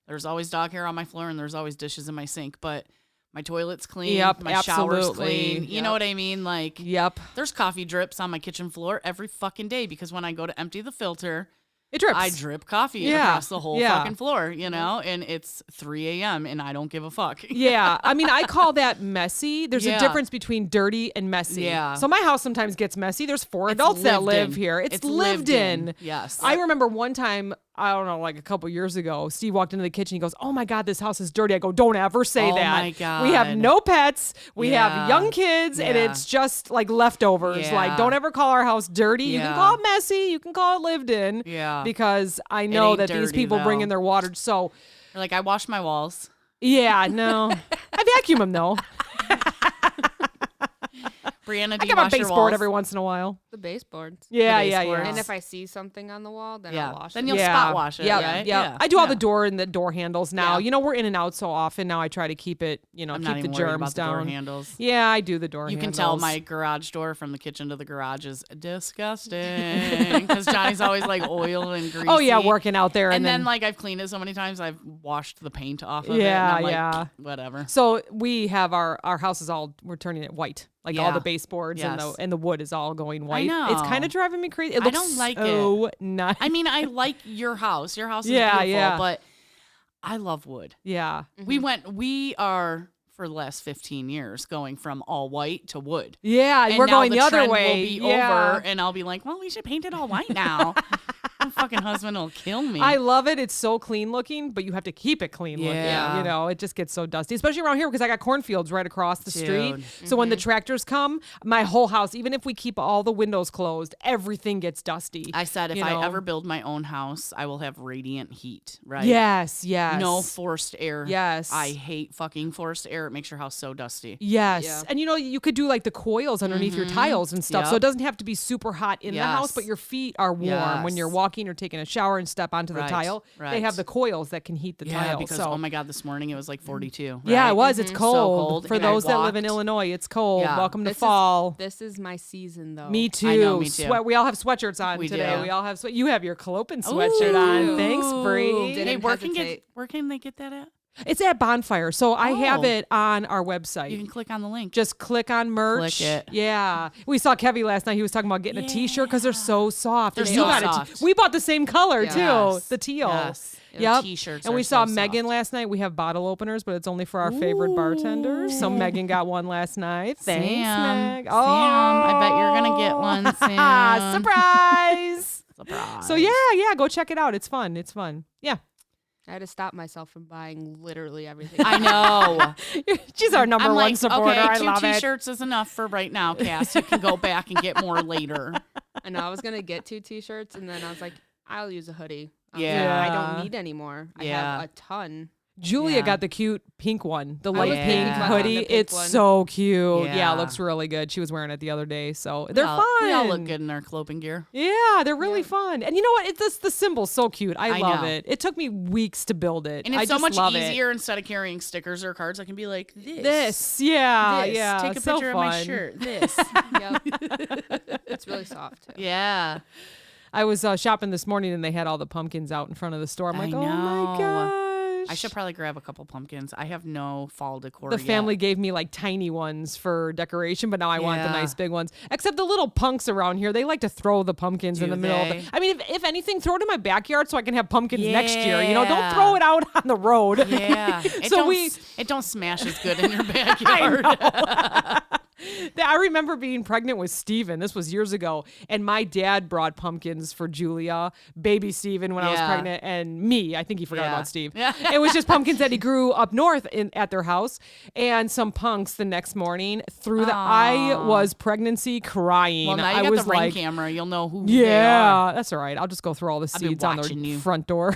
There's always dog hair on my floor and there's always dishes in my sink, but my toilet's clean. Yep, my shower's absolutely. clean. You know what I mean? Like, Yep. there's coffee drips on my kitchen floor every fucking day because when I go to empty the filter, It drips. I drip coffee across the whole fucking floor, you know? And it's 3 a.m. and I don't give a fuck. Yeah. I mean, I call that messy. There's a difference between dirty and messy. Yeah. So my house sometimes gets messy. There's 4 adults that live here. It's lived in. Yes. I remember one time, I don't know, like a couple years ago, Steve walked into the kitchen. He goes, "Oh my God, this house is dirty." I go, "Don't ever say that. My God. We have no pets. We Yeah. have young kids, and Yeah. it's just like leftovers. Yeah. Like, don't ever call our house dirty. You can Yeah. call it messy. You can call it lived in. Yeah. Because I know ain't that these dirty, people bring though. in their water. So, Like, I wash my walls. yeah, no. I vacuum them, though. Brianna, I do you get my wash your baseboard walls? every once in a while. The baseboards. Yeah, The yeah, baseboards. yeah. And if I see something on the wall, then Yeah. I'll wash Then it. you'll spot wash it, Yep, right? yep. Yeah. I do all the Yeah. door and the door handles now. Yeah. You know, we're in and out so often now. I try to keep it, you know, I'm keep not the even worried germs about the down. door handles. Yeah, I do the door You handles. can tell my garage door from the kitchen to the garage is disgusting because Johnny's always like oil and greasy. Oh yeah, working out there, And then like I've cleaned it so many times, I've washed the paint off of it. Yeah, And I'm like, yeah. whatever. So we have our house is all, we're turning it white. Like all Yeah. the baseboards Yes. and the wood is all going white. know. It's kind of driving me crazy. It I looks don't like so nice. I mean, I like your house. Your house is Yeah, beautiful, yeah. but I love wood. yeah. We are for the last 15 years, going from all white to wood. Yeah, And we're now going the the other trend way. will be over, and I'll be like, well, we should paint it all white now. My fucking husband will kill me. I love it. It's so clean looking, but you have to keep it clean Yeah. looking. You know, it just gets so dusty, especially around here because I got cornfields right across the street. So when the tractors come, my whole house, even if we keep all the windows closed, everything gets dusty. I said, if you I know? ever build my own house, I will have radiant heat, right? Yes, yes. No forced air. Yes. I hate fucking forced air. It makes your house so dusty. Yes. Yeah. And you know, you could do like the coils underneath your tiles and stuff. So Yep. it doesn't have to be super hot in the house, Yes. but your feet are warm when you're Yes. walking or taking a shower and step onto the Right, tile. They right. have the coils that can heat the Yeah, tile. because, so oh my God, this morning it was like 42. yeah, right? it was. It's So cold. cold, For and I those that live in walked. Illinois, it's cold. Yeah. Welcome to This is- fall. This is my season, though. Me too. I know, me too. We all have sweatshirts on We today. do. We all have you have your Clopen sweatshirt on. Thanks, Bree. Didn't Hey, where can hesitate. they get that at? It's at Bonfire. So I have Oh. it on our website. You can click on the link. Just click on merch. Click it. Yeah. We saw Kevy last night. He was talking about getting a t-shirt because they're so soft. They're And so you got soft. we bought the same color too. Yes. The teal. Yes. Yep. T-shirts And we are saw so Megan soft. last night. We have bottle openers, but it's only for our favorite bartenders. So Megan got one last night. Thanks, Sam. Meg. Sam, I bet you're gonna get one, Sam. Surprise. Surprise. So yeah, go check it out. It's fun. Yeah. I had to stop myself from buying literally everything. I know. She's our number I'm one like, supporter. okay, I 2 love it. T-shirts is enough for right now, Cass. You can go back and get more later. I know I was gonna get 2 t-shirts, and then I was like, I'll use a hoodie. I was like, Yeah. I don't need any more. I Yeah. have a ton. Julia Yeah. got the cute pink one, the I light was pink thinking about hoodie. the pink It's one. so cute. Yeah, Yeah. it looks really good. She was wearing it the other day, so they're We all- fun. We all look good in our clothing gear. Yeah, they're really Yeah. fun. And you know what? It's the symbol's so cute. I I love know. it. It took me weeks to build it. And I it's so just much love it. easier instead of carrying stickers or cards. I can be like, This, yeah, This. yeah. Take a so picture of my fun. shirt. This. Yep. It's really soft too. Yeah. I was shopping this morning and they had all the pumpkins out in front of the store. I'm I like, oh my know. gosh. I should probably grab a couple pumpkins. I have no fall decor The yet. family gave me like tiny ones for decoration, but now I want the Yeah. nice big ones. Except the little punks around here, they like to throw the pumpkins in Do the middle of they? it. I mean, if anything, throw it in my backyard so I can have pumpkins next year. You know, don't Yeah. throw it out on the road. Yeah. So It don't smash as good in your backyard. I remember being pregnant with Steven. This was years ago. And my dad brought pumpkins for Julia, baby Steven, when I was Yeah. pregnant, and me. I think he forgot Yeah. about Steve. Yeah. It was just pumpkins that he grew up north at their house, and some punks the next morning. I was pregnancy crying. Well, now you I got was the ring like, camera. You'll know who they are. yeah, that's all right. I'll just go throw all the I've been seeds on watching the you. front door.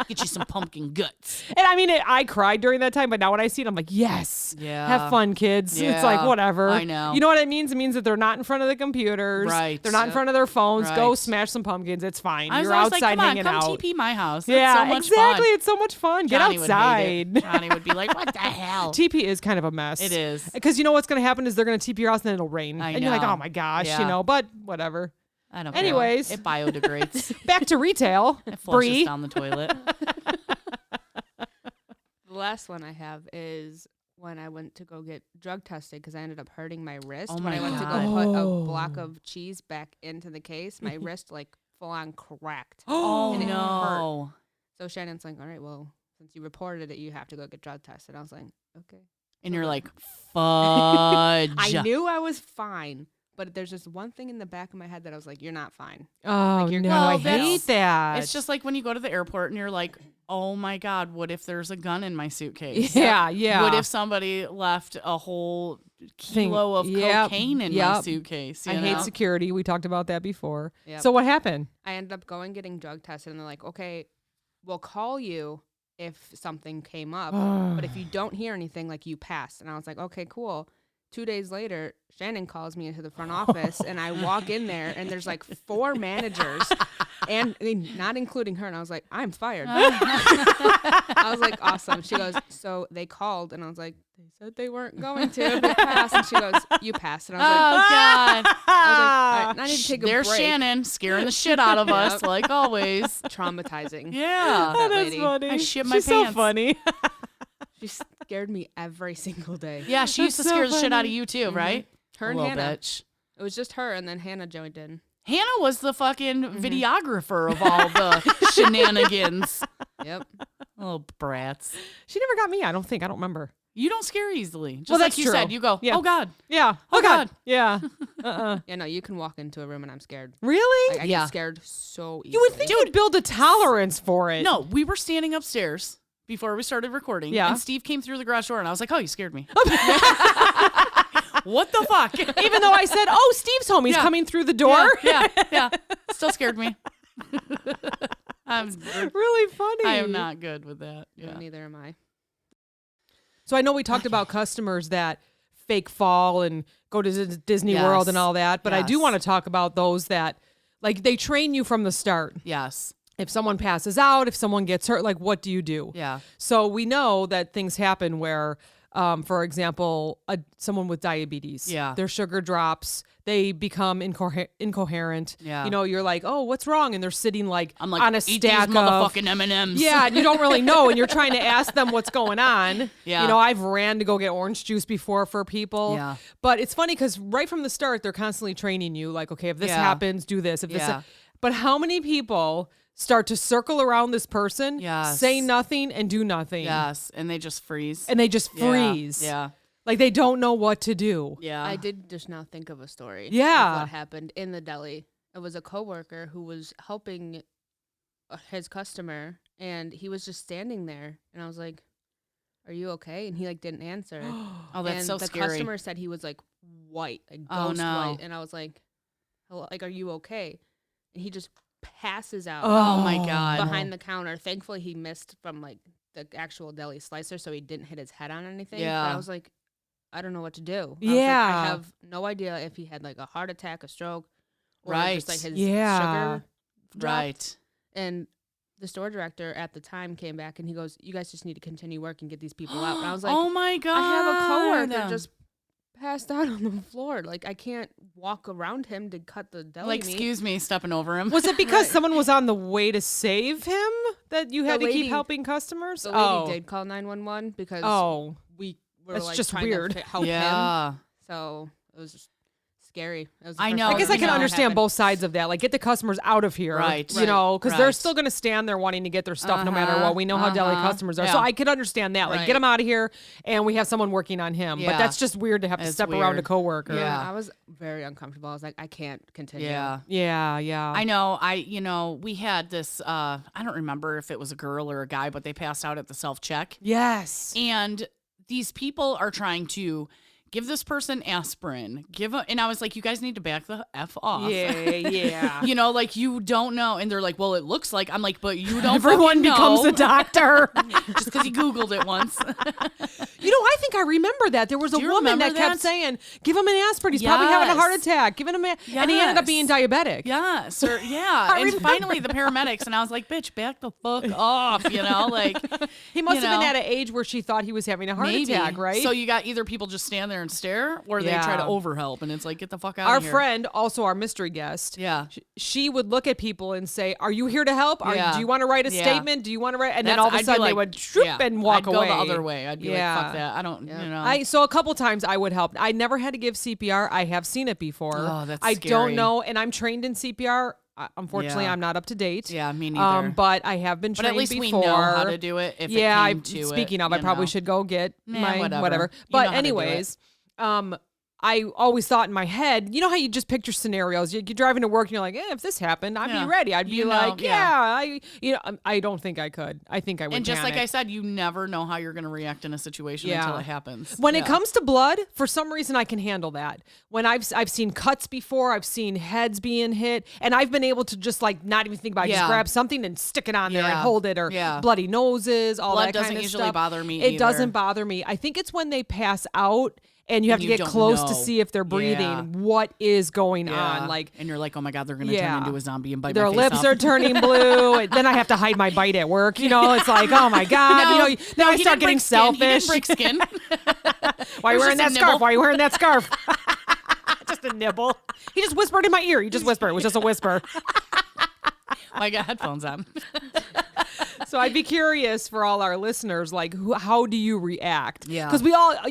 Get you some pumpkin guts. And I mean, I cried during that time, but now when I see it, I'm like, yes, Yeah. have fun, kids. It's like, Yeah, whatever. I know. You know what it means? It means that they're not in front of the computers. Right. They're not in front of their phones. Go Right. smash some pumpkins. It's fine. I was You're always outside like, come on, hanging come out. TP my house. That's Yeah, so much exactly. fun. It's so much fun. Johnny Get would hate outside. it. Johnny would be like, what the hell? TP is kind of a mess. It is. Because you know what's going to happen is they're going to TP your house and then it'll rain. I And you're like, know. oh my gosh, Yeah. but whatever. I don't Anyways. care. It biodegrades. Back to retail. It flushes Bree. down the toilet. The last one I have is when I went to go get drug tested because I ended up hurting my wrist. Oh when my I went to God. go put Oh. a block of cheese back into the case, my wrist like full on cracked. Oh, And it no. So Shannon's like, all right, well, since you reported it, you have to go get drug tested. I was like, okay. And you're like, fudge. I knew I was fine, but there's just one thing in the back of my head that I was like, you're not fine. Oh, you're no. good. I Well, hate that's- that. It's just like when you go to the airport and you're like, oh my God, what if there's a gun in my suitcase? yeah, yeah. What if somebody left a whole kilo of Yep, cocaine in my yep. suitcase? I you hate know? security. We talked about that before. Yep. So what happened? I ended up getting drug tested, and they're like, okay, we'll call you if something came up, but if you don't hear anything, like, you passed. And I was like, okay, cool. 2 days later, Shannon calls me into the front office, and I walk in there, and there's like 4 managers, and I mean, not including her. And I was like, I'm fired. I was like, awesome. She goes, so they called, and I was like, they said they weren't going to. They passed. And she goes, you passed. And I was like, Oh God. I was like, all right, I need to take a There's break. Shannon scaring the shit out of us, like always. Traumatizing. Yeah. That That's lady. funny. I shit my She's so pants. funny. She scared me every single day. Yeah, she used to That's so scare the shit out of funny. you too, right? Her and Little Hannah. bitch. It was just her, and then Hannah joined in. Hannah was the fucking videographer of all the shenanigans. Yep. Oh, brats. She never got me. I don't remember. You don't scare easily. Just Well, like that's you true. said, you go, Yeah. oh God. Yeah. Oh, God. Yeah. Yeah, no, you can walk into a room and I'm scared. Really? Like, I Yeah. get scared so easily. You would think you'd build a tolerance for it. No, we were standing upstairs before we started recording. Yeah. And Steve came through the garage door and I was like, oh, you scared me. What the fuck? Even though I said, "Oh, Steve's home. He's Yeah. coming through the door." Yeah. Still scared me. I'm Really funny. I am not good with that. No, Yeah. neither am I. So I know we talked about customers that fake fall and go to Disney World and Yes. all that, but I do Yes. want to talk about those that, like, they train you from the start. Yes. If someone passes out, if someone gets hurt, like, what do you do? Yeah. So we know that things happen where, for example, someone with diabetes, Yeah. their sugar drops, they become incoherent. Yeah. You know, you're like, oh, what's wrong? And they're sitting like I'm like, on a eat stack these of motherfucking M&Ms. Yeah, and you don't really know, and you're trying to ask them what's going on. Yeah. You know, I've ran to go get orange juice before for people. Yeah. But it's funny because right from the start, they're constantly training you, like, okay, if this Yeah. happens, do this. If this, Yeah. but how many people start to circle around this person, Yes. say nothing, and do nothing? Yes. And they just freeze. And they just Yeah. freeze. Yeah. Like they don't know what to do. Yeah. I did just now think of a story. of Yeah. what happened in the deli. It was a coworker who was helping his customer, and he was just standing there, and I was like, "Are you okay?" And he like didn't answer. Oh, that's and so the scary. customer said he was like white, like Oh, ghost no. white, and I was like, "Hello, like, are you okay?" And he just passes out Oh, my God. behind the counter. Thankfully, he missed from like the actual deli slicer, so he didn't hit his head on anything. But Yeah. I was like, I don't know what to do. I was like, Yeah. I have no idea if he had like a heart attack, a stroke, or just like Right. his Yeah. sugar dropped. Right. And the store director at the time came back and he goes, "You guys just need to continue work and get these people out." And I was like, oh my God. I have a coworker just passed out on the floor. Like, I can't walk around him to cut the deli like, meat. excuse me, stepping over him. Was it because Right. someone was on the way to save him that you had The to keep lady- helping customers? The lady did call 911 because we were That's like just trying weird. to help him. Yeah. So it was just scary. It was the I first know. time I guess I've I ever can seen that understand happen. both sides of that. Like, get the customers out of here, Right. You know, because they're Right. still going to stand there wanting to get their stuff no matter Uh-huh. what. We know how deli Uh-huh. customers are, Yeah. so I could understand that. Like, Right. get them out of here, and we have someone working on him. But Yeah. that's just weird to have to It's step around a weird. coworker. Yeah. I was very uncomfortable. I was like, I can't continue. Yeah. Yeah. I know. We had this, I don't remember if it was a girl or a guy, but they passed out at the self-check. Yes. And these people are trying to give this person aspirin, and I was like, you guys need to back the F off. Yeah. You know, like, you don't know. And they're like, well, it looks like. I'm like, but you don't Everyone fucking becomes know. a doctor. Just because he Googled it once. You know, I think I remember that. There was a Do you woman that remember kept that? saying, give him an aspirin. He's probably having a heart Yes. attack. Give him and he ended up being diabetic. Yes, or yeah. I And remember. finally the paramedics, and I was like, bitch, back the fuck off, you know? Like, He must you have been know, at an age where she thought he was having a heart maybe. attack, right? So you got either people just stand there and stare, or they try to Yeah. overhelp, and it's like, get the fuck out Our of here. friend, also our mystery guest, Yeah. she would look at people and say, "Are you here to help? Yeah. Do you want to write a Yeah. statement? Do you want to write?" And then That's- all of a I'd be sudden they like, would shoop yeah, and walk I'd away. go the other way. I'd be like, fuck that. I don't, Yeah. you know. So a couple times I would help. I never had to give CPR. I have seen it before. Oh, that's I scary. don't know, and I'm trained in CPR. Unfortunately, Yeah. I'm not up to date. Yeah, me neither. But I have been but trained at least before. we know how to do it if Yeah, it came to speaking it, of, I you probably know. should go get Nah, my whatever. whatever. You But know how to do it. anyways, I always thought in my head, you know how you just picture scenarios. You're driving to work and you're like, if this happened, I'd Yeah. be ready. I'd be You know, like, yeah. I don't think I could. I think I would. And just like panic. I said, you never know how you're going to react in a situation Yeah. until it happens. When Yeah. it comes to blood, for some reason I can handle that. When I've seen cuts before, I've seen heads being hit, and I've been able to just like not even think about it, just Yeah. grab something and stick it on there and Yeah. hold it, or Yeah. bloody noses, all Blood that kind doesn't of usually stuff. bother me It either. doesn't bother me. I think it's when they pass out and you have to You get don't close to know. see if they're breathing, Yeah. what is going Yeah. on. Like and you're like, oh my God, they're going to Yeah. turn into a zombie and bite their my face lips off. are turning blue. And then I have to hide my bite at work. You know, it's like, oh my God. No, you know, now I he start didn't getting break skin. He didn't selfish. break skin. Why are you It was wearing just that a scarf? nibble. Why are you wearing that scarf? Just a nibble. He just whispered in my ear. He just whispered. It was just a whisper. I got headphones on. So I'd be curious for all our listeners, like, how do you react? Yeah. Because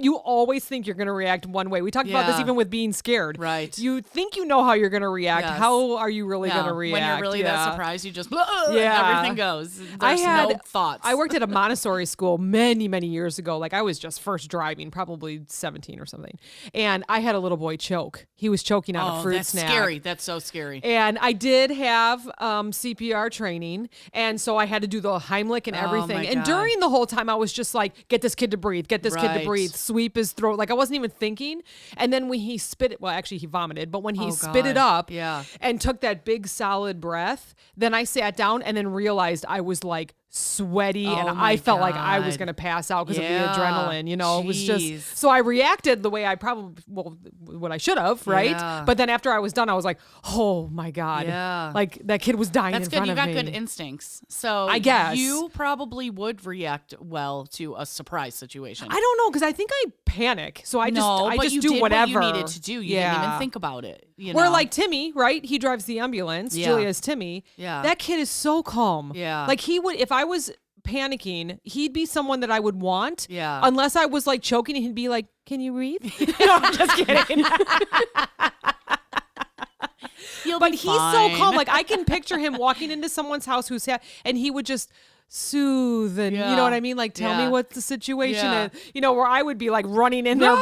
you always think you're going to react one way. We talked about this even with being scared. Right. You think you know how you're going to react. Yes. How are you really going to react? When you're really that surprised, you just, everything goes. There's no thoughts. I worked at a Montessori school many, many years ago. Like I was just first driving, probably 17 or something. And I had a little boy choke. He was choking on a fruit snack. That's scary. That's so scary. And I did have CPR training. And so I had to do the Heimlich and everything. And during the whole time, I was just like, get this kid to breathe, get this kid to breathe, sweep his throat. Like I wasn't even thinking. And then when he spit it, well, actually he vomited, but when he spit it up and took that big solid breath, then I sat down and then realized I was like sweaty and I felt like I was going to pass out because of the adrenaline, you know. It was just, so I reacted the way I probably, what I should have, right? But then after I was done, I was like, oh my God, like that kid was dying in front of me. That's good. You got good instincts. So I guess you probably would react well to a surprise situation. I don't know, because I think I panic. So I just do whatever you needed to do. You didn't even think about it. You know? Or like Timmy, right? He drives the ambulance. Julia's Timmy. Yeah. That kid is so calm. Yeah. Like he would, if I was panicking, he'd be someone that I would want. Yeah. Unless I was like choking, he'd be like, "Can you breathe?" No, I'm just kidding. But he's so calm. Like I can picture him walking into someone's house and he would just soothe and you know what I mean? Like tell me what the situation is. You know, where I would be like running in there,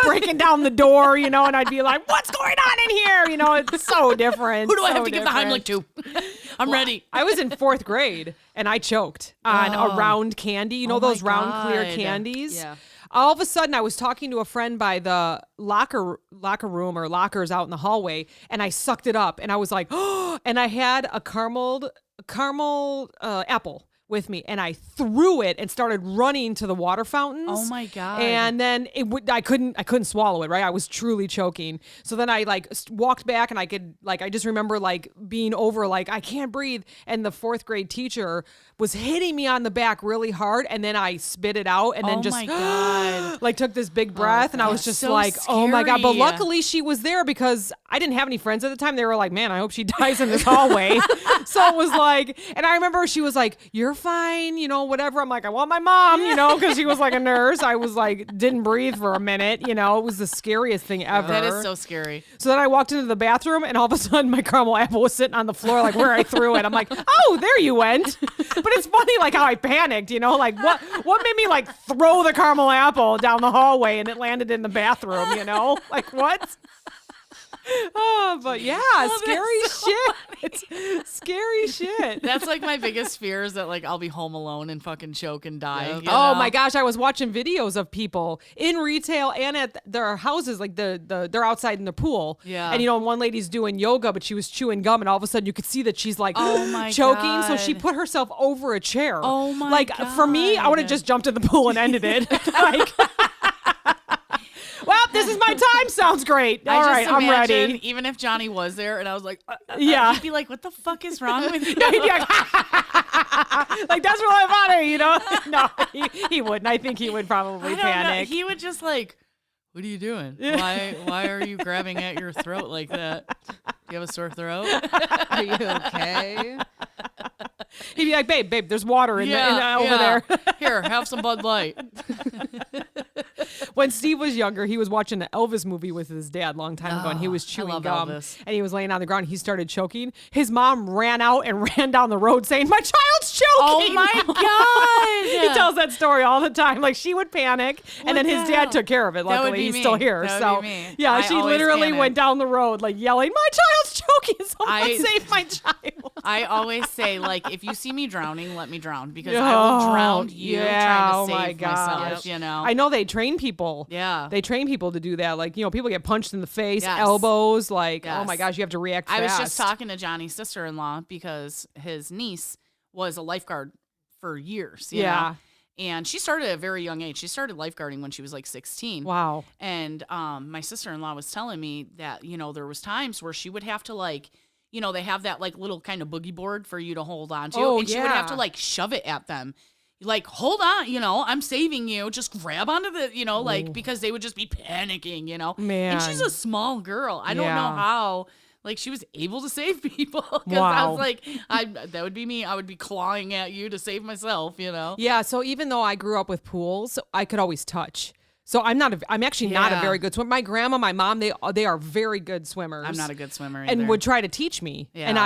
breaking down the door, you know, and I'd be like, what's going on in here? You know, it's so different. Who do I have to give the Heimlich to? I'm ready. I was in 4th grade and I choked on a round candy. You know those round clear candies? Yeah. All of a sudden, I was talking to a friend by the locker room or lockers out in the hallway, and I sucked it up, and I was like, oh, and I had a caramel apple with me, and I threw it and started running to the water fountains. Oh my God. And then I couldn't swallow it, right? I was truly choking. So then I like walked back and I just remember like being over, like I can't breathe. And the 4th grade teacher was hitting me on the back really hard, and then I spit it out and then just my God. like took this big breath, and I was just so like, scary. Oh my God. But luckily she was there because I didn't have any friends at the time. They were like, man, I hope she dies in this hallway. So it was like, and I remember she was like, you're fine, you know, whatever. I'm like, I want my mom, you know, because she was like a nurse. I was like, didn't breathe for a minute, you know. It was the scariest thing ever. That is so scary. So then I walked into the bathroom, and all of a sudden my caramel apple was sitting on the floor, like where I threw it. I'm like, oh, there you went. But it's funny, like how I panicked, you know, like what made me like throw the caramel apple down the hallway and it landed in the bathroom, you know, like what? Oh, but yeah, scary shit. It's scary shit. That's like my biggest fear is that like I'll be home alone and fucking choke and die. Yeah. Oh my gosh, I was watching videos of people in retail and at their houses, like they're outside in the pool. Yeah. And you know, one lady's doing yoga, but she was chewing gum, and all of a sudden you could see that she's like choking. God. So she put herself over a chair. Oh my God. For me, I would have just jumped in the pool and ended it. Like, well, this is my time. Sounds great. All right, I'm ready. Even if Johnny was there and I was like, he'd be like, what the fuck is wrong with you? No, he'd be like, like, that's really funny, you know? No, he wouldn't. I think he would probably panic. He would just like, what are you doing? Why are you grabbing at your throat like that? Do you have a sore throat? Are you okay? He'd be like, babe, there's water over there. Here, have some Bud Light. When Steve was younger, he was watching an Elvis movie with his dad a long time ago, and he was chewing gum, Elvis. And he was laying on the ground. He started choking. His mom ran out and ran down the road saying, my child's choking. Oh my God. He tells that story all the time. Like, she would panic, and then his dad took care of it. Luckily, he's still here. So yeah, she literally went down the road like yelling, my child's choking. Someone save my child. I always say, like, if you see me drowning, let me drown, because I will drown you trying to save myself, you know? I know they train people. Yeah. They train people to do that. Like, you know, people get punched in the face, elbows, like, oh my gosh, you have to react fast. I was just talking to Johnny's sister-in-law because his niece was a lifeguard for years, you know? And she started at a very young age. She started lifeguarding when she was like 16. Wow. And my sister-in-law was telling me that, you know, there was times where she would have to, like, you know, they have that like little kind of boogie board for you to hold on to. And she would have to like shove it at them. Like, hold on, you know, I'm saving you. Just grab onto the, you know, like, because they would just be panicking, you know. Man. And she's a small girl. I don't know how, Like she was able to save people. 'Cause I Wow. was like, that would be me. I would be clawing at you to save myself, you know? Yeah, so even though I grew up with pools, I could always touch. So I'm actually not a Yeah. very good swimmer. My grandma, my mom, they are very good swimmers. I'm not a good swimmer either. and would try to teach me. Yeah. And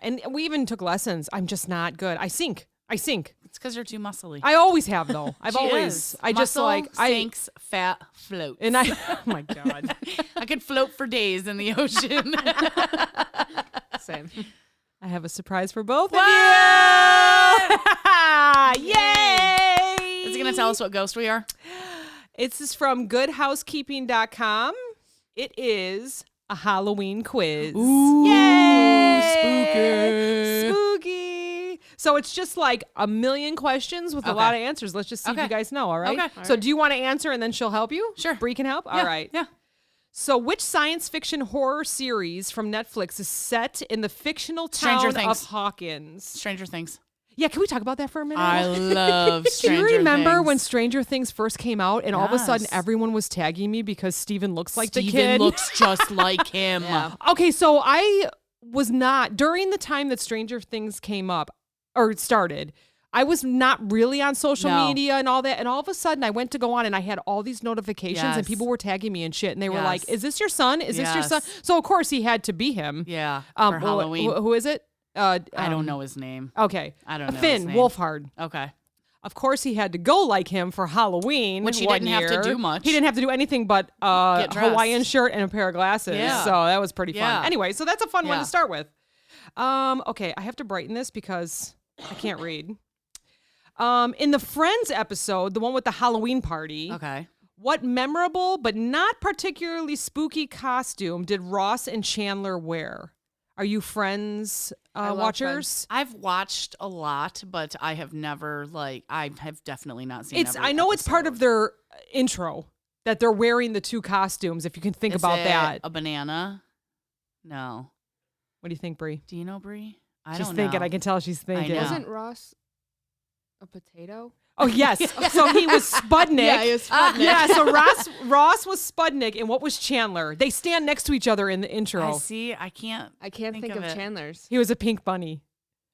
and we even took lessons. I'm just not good. I sink. It's because you're too muscly. I always have though. I've She always is. I just Muscle like sinks, fat floats. and I oh my god. I could float for days in the ocean. Same. I have a surprise for both What? of you. Yay! Is he gonna tell us what ghost we are? This is from goodhousekeeping.com. It is a Halloween quiz. Ooh, Yay! Spooky. So it's just like a million questions with a Okay. lot of answers. Let's just see if Okay. you guys know, all right? Okay. So do you want to answer and then she'll help you? Sure. Bree can help? All right. Yeah. So which science fiction horror series from Netflix is set in the fictional town Stranger Things. of Hawkins? Stranger Things. Yeah, can we talk about that for a minute? I love Do Stranger you remember Things. when Stranger Things first came out and all of a sudden Yes. everyone was tagging me because Steven looks like the Steven kid? looks just like him? Yeah. Okay, so I was not, during the time that Stranger Things came up or started, I was not really on social No. media and all that. And all of a sudden I went to go on and I had all these notifications and Yes. people were tagging me and shit. And they were Yes. like, is this your son? Is this your son? Yes. So of course he had to be him. Yeah. For Halloween. Who is it? I don't know his name. Okay. I don't know his Finn name. Wolfhard. Okay. Of course, he had to go like him for Halloween, Which he one didn't have to year. do much. He didn't have to do anything but Get dressed. Hawaiian shirt and a pair of glasses. Yeah. So that was pretty fun. Yeah. Anyway, so that's a fun one Yeah. to start with. Okay, I have to brighten this because I can't read. In the Friends episode, the one with the Halloween party, Okay. what memorable but not particularly spooky costume did Ross and Chandler wear? Are you Friends I love watchers? I've watched a lot, but I have never I have definitely not seen. It's every I know it's part of episode. their intro that they're wearing the two costumes. If you can think Is about it that, A banana? No. what do you think, Bree? Do you know, Bree? She's don't thinking. know. I can tell she's thinking. know. Wasn't Ross a potato? Oh yes. So he was Spudnik. Yeah, he was Spudnik. Yeah. So Ross was Spudnik, and what was Chandler? They stand next to each other in the intro. I see. I can't. I can't think of it. Chandler's. He was a pink bunny.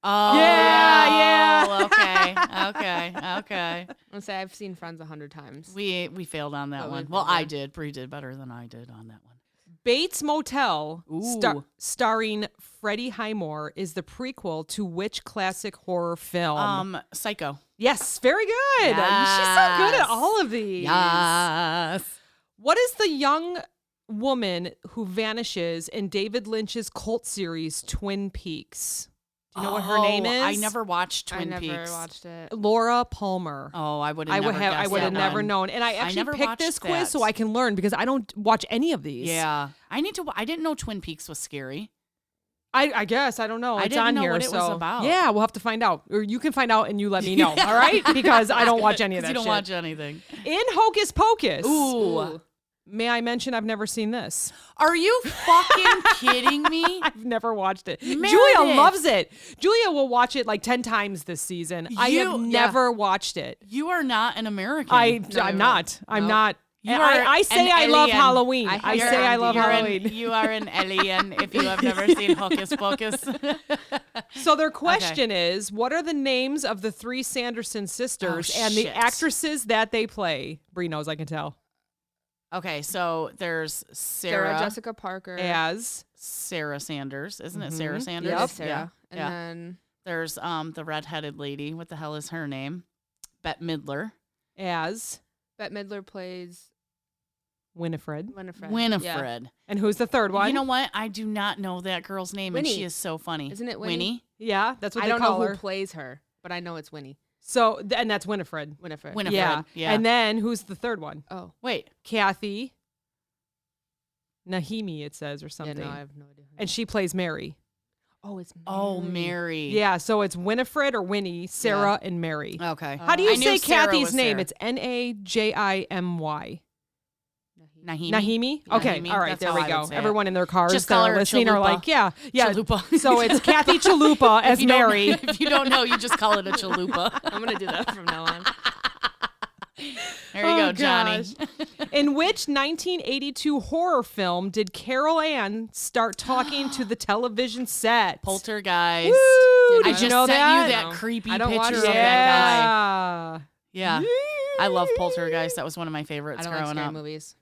Oh Yeah, yeah. Okay. I'll say I've seen Friends 100 times. We failed on that Oh, one. we Well, did, I yeah. did. Bree did better than I did on that one. Bates Motel, Ooh. starring Freddie Highmore, is the prequel to which classic horror film? Psycho. Yes, very good. She's so good at Yes. all of these. Yes. What is the young woman who vanishes in David Lynch's cult series Twin Peaks? Do you know what her name is? I never watched I Twin never Peaks. watched it. Laura Palmer. Oh, I would have. I would have never known. And I actually never picked watched this quiz that. so I can learn because I don't watch any of these. Yeah, I need to. I didn't know Twin Peaks was scary. I guess I don't know. I It's didn't on know here, what it so was about. yeah, we'll have to find out, or you can find out and you let me know. All right, because I don't watch any of 'Cause that. you don't shit. watch anything. In Hocus Pocus. Ooh. May I mention I've never seen this? Are you fucking kidding me? I've never watched it. Meredith. Julia loves it. Julia will watch it like 10 times this season. I have You- never watched it. You are not an American. I'm not. I'm Nope. not. You And are I say an I love alien. Halloween. I I hear say I it. love You're Halloween. you are an alien if you have never seen Hocus Pocus. So their question is, what are the names of the three Sanderson sisters Oh, and the shit. actresses that they play? Bree knows, I can tell. Okay, so there's Sarah Sarah Jessica Parker. As Sanders, isn't it? Sarah Sanders. It Yep. is Sarah. Yeah. And Yeah. then There's the redheaded lady. What the hell is her name? Bette Midler. as Bette Midler plays Winifred. Winifred. Winifred. And who's the third one? You know what? I do not know that girl's name, and she Winnie. is so funny. Isn't it Winnie? Yeah, that's what I they don't know call who her. plays her, but I know it's Winnie. So, and that's Winifred. Winifred. Winifred. Yeah. Yeah. And then who's the third one? Oh. Wait. Kathy Nahimi, it says, or Yeah, something. no, I have no idea. And she plays Mary. Oh, it's Mary. Oh, Mary. Yeah, so it's Winifred or Winnie, Sarah, and Mary. Okay. How do you I knew say Sarah Kathy's was name? Sarah. It's Najimy. Nahimi. Nahimi? Okay, Nahimi, all right, that's there how we I would go. say it. Everyone in their cars Just that call are her listening are Chalupa. like, yeah. Chalupa. So it's Kathy Chalupa as If you don't- Mary. If you don't know, you just call it a chalupa. I'm gonna do that from now on. There you go, Johnny. In which 1982 horror film did Carol Ann start talking to the television set? Poltergeist. Woo! I Did just you know sent that? you that No. creepy I don't picture watch of it. that guy. Yeah. Yeah. I love Poltergeist. That was one of my favorites I don't like growing scary up. movies.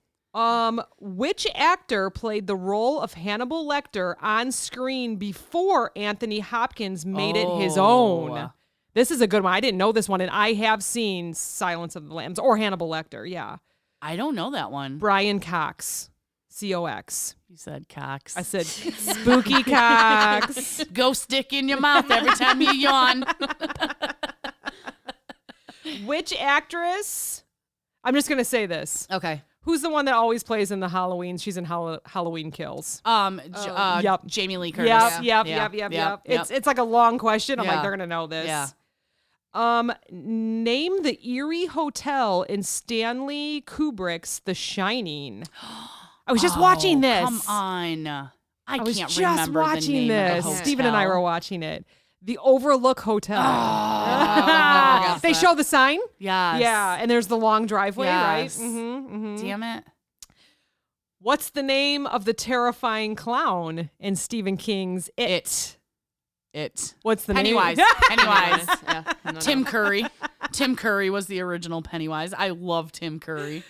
Which actor played the role of Hannibal Lecter on screen before Anthony Hopkins made it his own? This is a good one. I didn't know this one, and I have seen Silence of the Lambs or Hannibal Lecter. Yeah. I don't know that one. Brian Cox. C-O-X. You said Cox. I said Spooky Cox. Go stick in your mouth every time you yawn. Which actress? I'm just going to say this. Okay. Who's the one that always plays in the Halloween? She's in Halloween Kills. Yep. Jamie Lee Curtis. Yep. It's like a long question. I'm like, Yeah. they're gonna know this. Yeah. Name the Erie Hotel in Stanley Kubrick's The Shining. I was just watching this. Come on. I was can't just remember watching the name this. of the hotel. Steven and I were watching it. The Overlook Hotel. Oh, They show the sign. Yes. Yeah, and there's the long driveway, Yes. right? Mm-hmm. Damn it. What's the name of the terrifying clown in Stephen King's It? What's the Pennywise. name? Pennywise. Yeah, no. Tim Curry. Tim Curry was the original Pennywise. I love Tim Curry.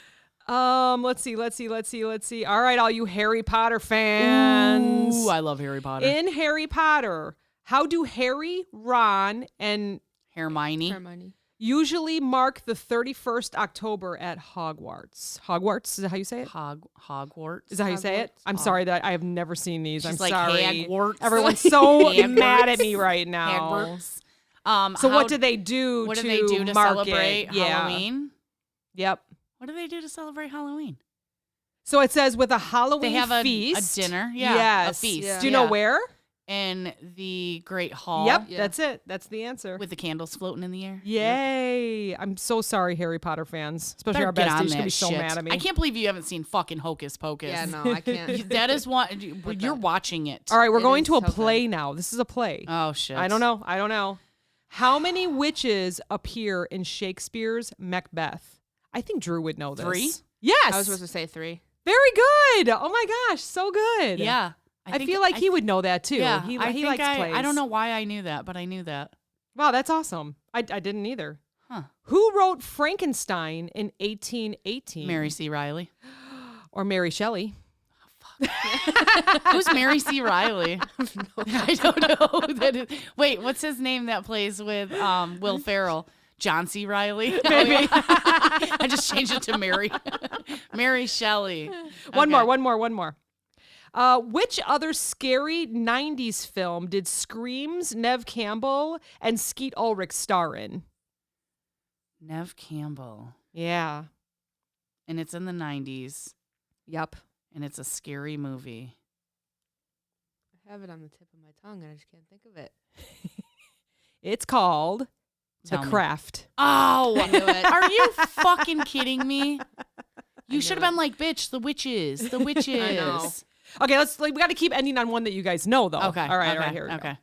Let's see. All right, all you Harry Potter fans. Ooh, I love Harry Potter. In Harry Potter, how do Harry, Ron, and Hermione. usually mark the 31st October at Hogwarts? Hogwarts, is that how you say it? Hogwarts. Is that how you say it? Hogwarts. I'm sorry that I have never seen these. She's I'm like sorry. Hagwarts. Everyone's so Hagwarts. mad at me right now. Hagwarts. So what do they do What to do they do to mark celebrate it? Yeah. Halloween? Yep. What do they do to celebrate Halloween? So it says with a Halloween They have a feast. dinner. Yeah. Yes. A feast. Yeah. Do you know where? In the Great Hall. Yep, Yeah. that's it. That's the answer. With the candles floating in the air. Yay. I'm so sorry, Harry Potter fans. Especially our Better get besties. on She's going to that be so shit. mad at me. I can't believe you haven't seen fucking Hocus Pocus. Yeah, no, I can't. That is what you're that? watching it. All right, we're It going is to a so good. play now. This is a play. Oh shit. I don't know. How many witches appear in Shakespeare's Macbeth? I think Drew would know this. 3? Yes. I was supposed to say 3. Very good. Oh my gosh, so good. Yeah. I feel like he would know that too. Yeah. He I think likes plays. I don't know why I knew that, but I knew that. Wow, that's awesome. I didn't either. Huh. Who wrote Frankenstein in 1818? Mary C. Riley. Or Mary Shelley. Who's Mary C. Riley? I don't know who that is. Wait, what's his name that plays with Will Ferrell? John C. Riley? Maybe. I just changed it to Mary. Mary Shelley. One Okay. more. Which other scary 90s film did Scream's Nev Campbell and Skeet Ulrich star in? Nev Campbell. Yeah. And it's in the 90s. Yep. And it's a scary movie. I have it on the tip of my tongue, and I just can't think of it. It's called Tell The me. Craft. Oh, I knew it. Are you fucking kidding me? You knew should have it. been like, bitch, the witches. The witches. I know. Okay, we got to keep ending on one that you guys know, though. Okay. All right, okay, here we go. okay.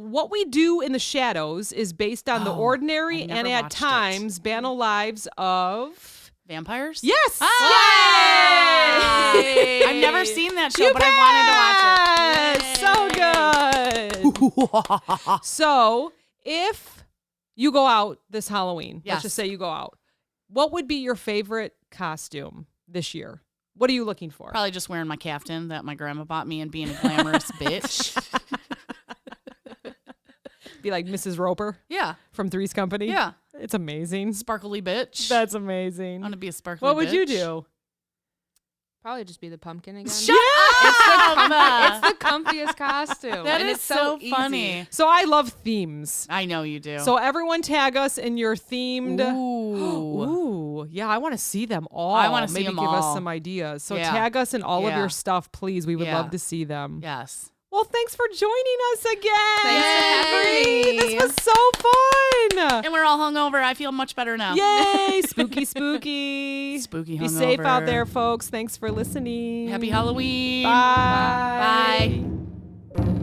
What We Do in the Shadows is based on the ordinary I've never and at watched it. times banal lives of... Vampires? Yes! Ah! Yay! I've never seen that show, You but I wanted to watch it. So good. So, if you go out this Halloween, let's Yes. just say you go out, what would be your favorite costume this year? What are you looking for? Probably just wearing my caftan that my grandma bought me and being a glamorous bitch. Be like Mrs. Roper Yeah. from Three's Company. Yeah. It's amazing. Sparkly bitch. That's amazing. I want to be a sparkly What would you bitch. do? Probably just be the pumpkin again. Shut It's up! the comfiest costume. That and is it's so easy. funny. So I love themes. I know you do. So everyone tag us in your themed. Ooh. Ooh, yeah, I want to see them all. I wanna see Maybe them give us all. some ideas. So Yeah. tag us in all of Yeah. your stuff, please. We would Yeah. love to see them. Yes. Well, thanks for joining us again. Thanks for having me. This was so fun. And we're all hungover. I feel much better now. Yay! Spooky, spooky. Spooky Be safe out hungover. there, folks. Thanks for listening. Happy Halloween. Bye. Bye.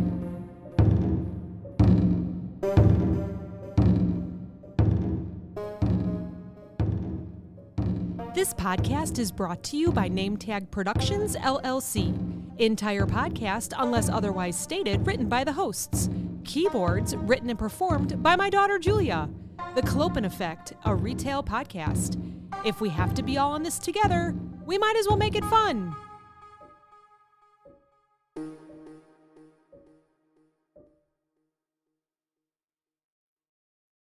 This podcast is brought to you by NameTag Productions, LLC. Entire podcast, unless otherwise stated, written by the hosts. Keyboards, written and performed by my daughter Julia. The Clopen Effect, a retail podcast. If we have to be all in this together, we might as well make it fun.